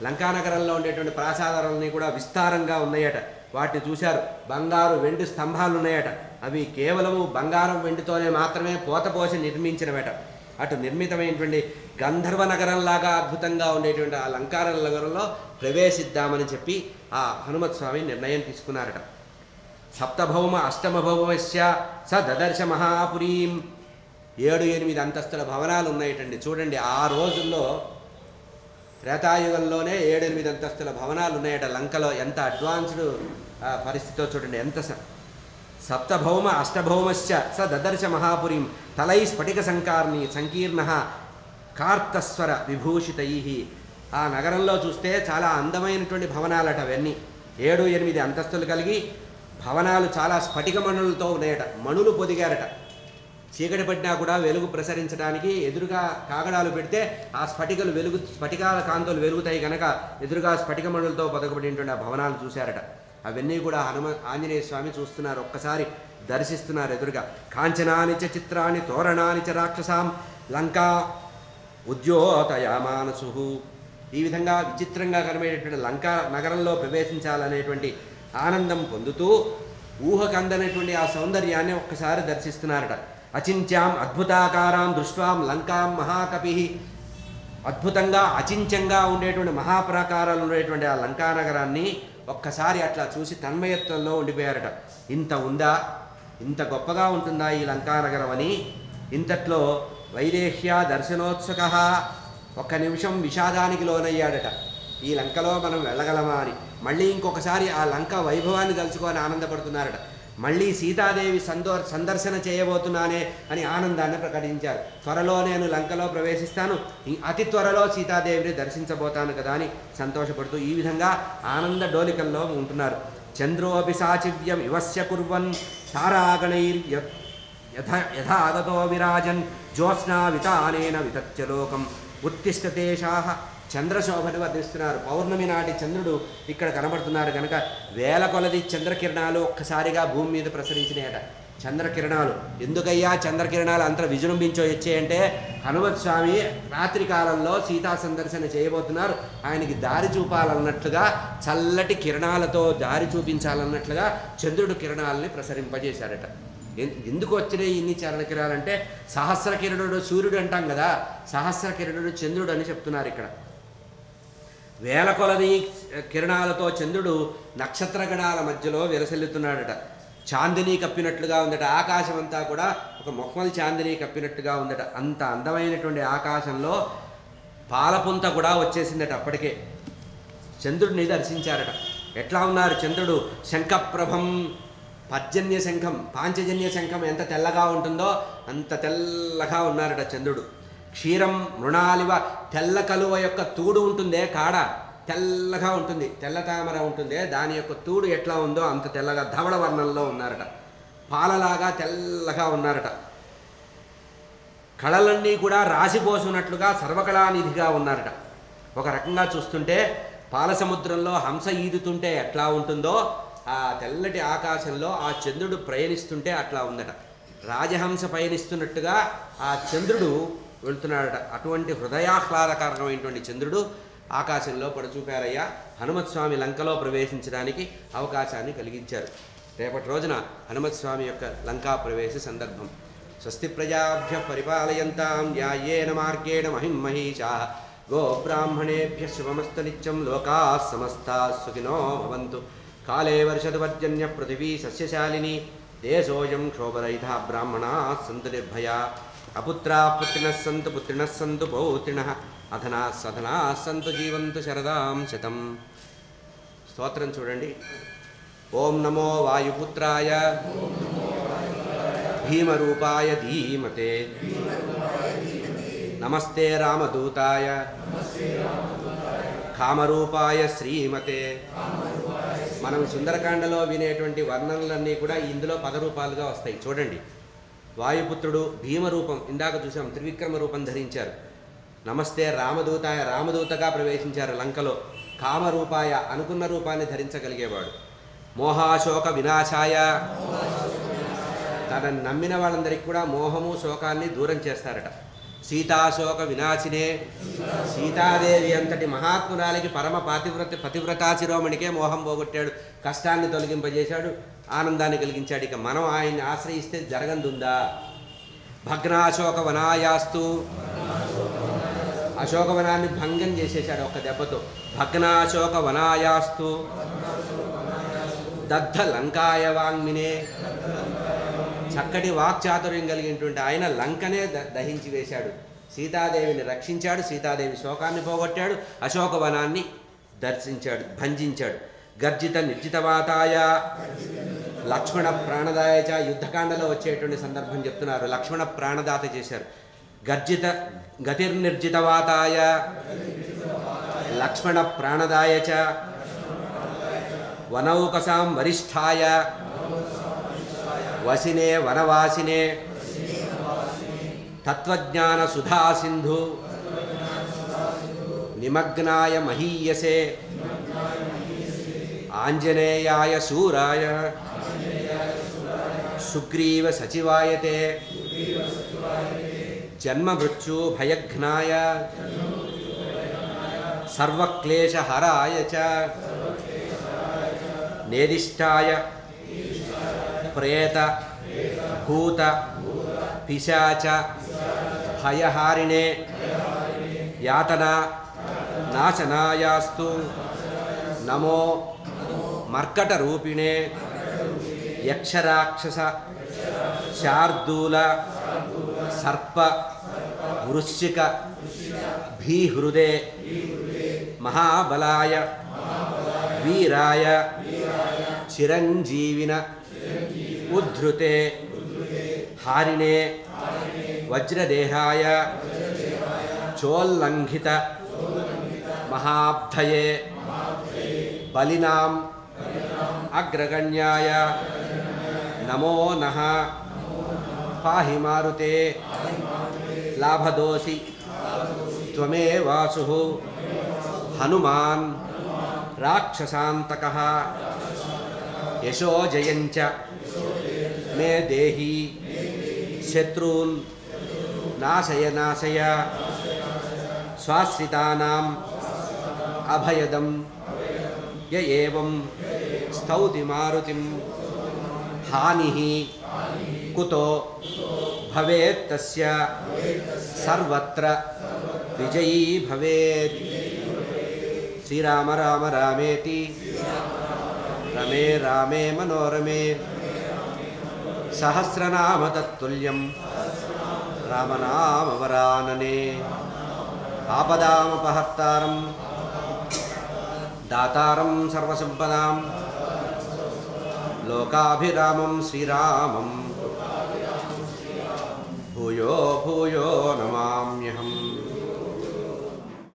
A: లంకానగరంలో ఉండేటువంటి ప్రాసాదాలన్నీ కూడా విస్తారంగా ఉన్నాయట. వాటిని చూశారు. బంగారు వెండి స్తంభాలు ఉన్నాయట. అవి కేవలము బంగారం వెండితోనే మాత్రమే పోతపోసి నిర్మించినవట. అటు నిర్మితమైనటువంటి గంధర్వ నగరంలాగా అద్భుతంగా ఉండేటువంటి ఆ లంకార నగరంలో ప్రవేశిద్దామని చెప్పి ఆ హనుమత్ స్వామి నిర్ణయం తీసుకున్నారట. సప్తభౌమ అష్టమభౌమస్య స దదర్శ మహాపురీం. 7-8 అంతస్తుల భవనాలు ఉన్నాయటండి. చూడండి, ఆ రోజుల్లో త్రేతాయుగంలోనే 7-8 అంతస్తుల భవనాలు ఉన్నాయట లంకలో. ఎంత అడ్వాన్స్డ్ పరిస్థితితో చూడండి. ఎంత సప్తభౌమ అష్టభౌమశ్చ స దదర్శ మహాపురీం తలై స్ఫటిక సంకీర్ణ కార్తస్వర విభూషితై. ఆ నగరంలో చూస్తే చాలా అందమైనటువంటి భవనాలట అవన్నీ. 7-8 అంతస్తులు కలిగి భవనాలు చాలా స్ఫటిక మణులతో ఉన్నాయట. మణులు పొదిగారట. చీకటి పడినా కూడా వెలుగు ప్రసరించడానికి ఎదురుగా కాగడాలు పెడితే ఆ స్ఫటికాల కాంతులు వెలుగుతాయి కనుక ఎదురుగా స్ఫటిక మణులతో పొదగబడినటువంటి ఆ భవనాలు చూశారట. అవన్నీ కూడా ఆంజనేయ స్వామి చూస్తున్నారు. ఒక్కసారి దర్శిస్తున్నారు ఎదురుగా. కాంచనాని చ చిత్రాన్ని తోరణాని చ రాక్షసాం లంకా ఉద్యోతయామానసు. ఈ విధంగా విచిత్రంగా కనబడేటువంటి లంకా నగరంలో ప్రవేశించాలనేటువంటి ఆనందం పొందుతూ ఊహకందనేటువంటి ఆ సౌందర్యాన్ని ఒక్కసారి దర్శిస్తున్నారట. అచింత్యాం అద్భుతాకారాం దృష్ట్వాం లంకాం మహాకపి. అద్భుతంగా అచింత్యంగా ఉండేటువంటి మహాప్రాకారాలు ఉండేటువంటి ఆ లంకా నగరాన్ని ఒక్కసారి అట్లా చూసి తన్మయత్వంలో ఉండిపోయారట. ఇంత ఉందా, ఇంత గొప్పగా ఉంటుందా ఈ లంకా నగరం అని. ఇంతట్లో వైదేహ్య దర్శనోత్సుక. ఒక్క నిమిషం విషాదానికి లోనయ్యాడట. ఈ లంకలో మనం వెళ్ళగలమా అని. మళ్ళీ ఇంకొకసారి ఆ లంక వైభవాన్ని తలుచుకొని ఆనందపడుతున్నారట. మళ్ళీ సీతాదేవి సందర్శన చేయబోతున్నానే అని ఆనందాన్ని ప్రకటించారు. త్వరలో నేను లంకలో ప్రవేశిస్తాను, అతి త్వరలో సీతాదేవిని దర్శించబోతాను కదా అని సంతోషపడుతూ ఈ విధంగా ఆనంద డోలికల్లో ఉంటున్నారు. చంద్రోపి సాచివ్యం ఇవస్య కుర్వన్ తారాగణైర్ యథాగతో విరాజన్ జ్యోత్స్నా వితానేన వితత్యలోకం ఉత్తిష్టతేషాః. చంద్రశోభను వర్ణిస్తున్నారు. పౌర్ణమి నాటి చంద్రుడు ఇక్కడ కనబడుతున్నారు కనుక వేల కొలది చంద్రకిరణాలు ఒక్కసారిగా భూమి మీద ప్రసరించినాయట. చంద్రకిరణాలు ఎందుకయ్యా చంద్రకిరణాలు అంత విజృంభించో వచ్చాయంటే హనుమత్ స్వామి రాత్రి కాలంలో సీతా సందర్శన చేయబోతున్నారు. ఆయనకి దారి చూపాలన్నట్లుగా చల్లటి కిరణాలతో దారి చూపించాలన్నట్లుగా చంద్రుడు కిరణాలని ప్రసరింపజేశారట. ఎందుకు వచ్చినాయి ఇన్ని చంద్రకిరణాలంటే సహస్ర కిరణుడు సూర్యుడు అంటాం కదా, సహస్ర కిరణుడు చంద్రుడు అని చెప్తున్నారు ఇక్కడ. వేల కొలది కిరణాలతో చంద్రుడు నక్షత్రగణాల మధ్యలో విరసిల్లుతున్నాడట. చాందిని కప్పినట్లుగా ఉందట. ఆకాశం అంతా కూడా ఒక మొహమ్మల్ చాందిని కప్పినట్టుగా ఉందట. అంత అందమైనటువంటి ఆకాశంలో పాలపుంత కూడా వచ్చేసిందట. అప్పటికే చంద్రుడిని దర్శించారట. ఎట్లా ఉన్నారు చంద్రుడు? శంఖప్రభం, పర్జన్య శంఖం, పాంచజన్య శంఖం ఎంత తెల్లగా ఉంటుందో అంత తెల్లగా ఉన్నారట చంద్రుడు. క్షీరం మృణాలివ, తెల్ల కలువ యొక్క తూడు ఉంటుందే, కాడ తెల్లగా ఉంటుంది, తెల్ల తామర ఉంటుందే, దాని యొక్క తూడు ఎట్లా ఉందో అంత తెల్లగా ధవళ వర్ణంలో ఉన్నారట. పాలలాగా తెల్లగా ఉన్నారట. కళలన్నీ కూడా రాసిపోసున్నట్లుగా సర్వకళానిధిగా ఉన్నారట. ఒక రకంగా చూస్తుంటే పాల సముద్రంలో హంస ఈదుతుంటే ఎట్లా ఉంటుందో ఆ తెల్లటి ఆకాశంలో ఆ చంద్రుడు ప్రయాణిస్తుంటే అట్లా ఉందట. రాజహంస పయనిస్తున్నట్టుగా ఆ చంద్రుడు వెళుతున్నాడట. అటువంటి హృదయాహ్లాదకరమైనటువంటి చంద్రుడు ఆకాశంలో పడచూపారయ్యా. హనుమత్ స్వామి లంకలో ప్రవేశించడానికి అవకాశాన్ని కలిగించారు. రేపటి రోజున హనుమత్ స్వామి యొక్క లంకా ప్రవేశ సందర్భం. స్వస్తి ప్రజాభ్య పరిపాలయంతాం న్యాయేన మార్గేణ మహిమహీషాః గోబ్రాహ్మణేభ్య శుభమస్తు నిత్యం లోకాః సమస్తాః సుఖినో భవంతు. కాలే వర్షతు పర్జన్య పృథివీ సస్యశాలిని దేశోయం క్షోభరహితః బ్రాహ్మణాః సంతు నిర్భయా. అపుత్రాః పుత్రిణః సంతు పుత్రిణః సంతు పౌత్రిణః అధనాః సధనాః సంతు జీవంతు శరదాం శతం. స్తోత్రం చూడండి. ఓం నమో వాయుపుత్రాయ భీమరూపాయ ధీమతే నమస్తే రామదూతాయ కామరూపాయ శ్రీమతే. మనం సుందరకాండలో వినేటువంటి వర్ణనలన్నీ కూడా ఇందులో పదరూపాలుగా వస్తాయి. చూడండి, వాయుపుత్రుడు భీమరూపం ఇందాక చూసాం, త్రివిక్రమ రూపం ధరించారు. నమస్తే రామదూతాయ, రామదూతగా ప్రవేశించారు లంకలో. కామరూపాయ అనుకున్న రూపాన్ని ధరించగలిగేవాడు. మోహాశోక వినాశాయ తనని నమ్మిన వాళ్ళందరికీ కూడా మోహము శోకాన్ని దూరం చేస్తారట. సీతాశోక వినాశినే సీతాదేవి అంతటి మహాత్మురాలికి పరమ పతివ్రతా శిరోమణికే మోహం పోగొట్టాడు, కష్టాన్ని తొలగింపజేశాడు, ఆనందాన్ని కలిగించాడు. ఇక మనం ఆయన్ని ఆశ్రయిస్తే జరగందుందా? భగ్నాశోక వనాయాస్తు అశోకవనాన్ని భంగం చేసేశాడు ఒక్క దెబ్బతో. భగ్నాశోక వనాయాస్తు దగ్ధ లంకాయ వాంగ్మినే చక్కటి వాక్చాతుర్యం కలిగినటువంటి ఆయన లంకనే దహించి వేశాడు. సీతాదేవిని రక్షించాడు, సీతాదేవి శోకాన్ని పోగొట్టాడు, అశోకవనాన్ని దర్శించాడు, భంజించాడు. గర్జిత నిర్జితవాతాయ లక్ష్మణ ప్రాణదాయచ యుద్ధకాండలో వచ్చేటువంటి సందర్భం చెప్తున్నారు. లక్ష్మణ ప్రాణదాత చేశారు. గతిర్నిర్జితవాతాయ లక్ష్మణ ప్రాణదాయచ వనౌకసాం వరిష్ఠాయ వసినే వనవాసినే తత్వజ్ఞాన సుధా సింధు నిమగ్నాయ మహీయసే ఆంజనేయాయ శూరాయ సుగ్రీవ సచివాయతే జన్మ మృత్యు భయఘ్నాయ సర్వక్లేశహరాయ చ నేదిష్టాయ ప్రేత భూత పిశాచ భయహారిణే యాతన నాశనాయాస్తు నమో మర్కటరూపిణే యక్షరాక్షస శార్దూల సర్ప వృశ్చిక భీహృదే మహాబలాయ వీరాయ చిరంజీవిన ఉద్ధృతే హారిణే వజ్రదేహాయ చోల్లంఘిత మహాబ్ధయే బలినాం అగ్రగణ్యాయ నమో నః పాహి మారుతే లాభదోసి త్వమేవాసుః హనుమాన్ రాక్షసాంతకః యశో జయంచ మే దేహి శత్రూన్ నాశయ నాశయ స్వాశ్రితానాం అభయదం య ఏవం స్తౌతి మారుతిం హానిః కుతో భవేత్ తస్య సర్వత్ర విజయీ భవేత్. శ్రీరామ రామ రామేతి రమే రామే మనోరమే సహస్రనామ తత్తుల్యం రామనామవరాననే. ఆపదామపహర్తారం దాతారం సర్వసంపదాం లోకాభిరామం శ్రీరామం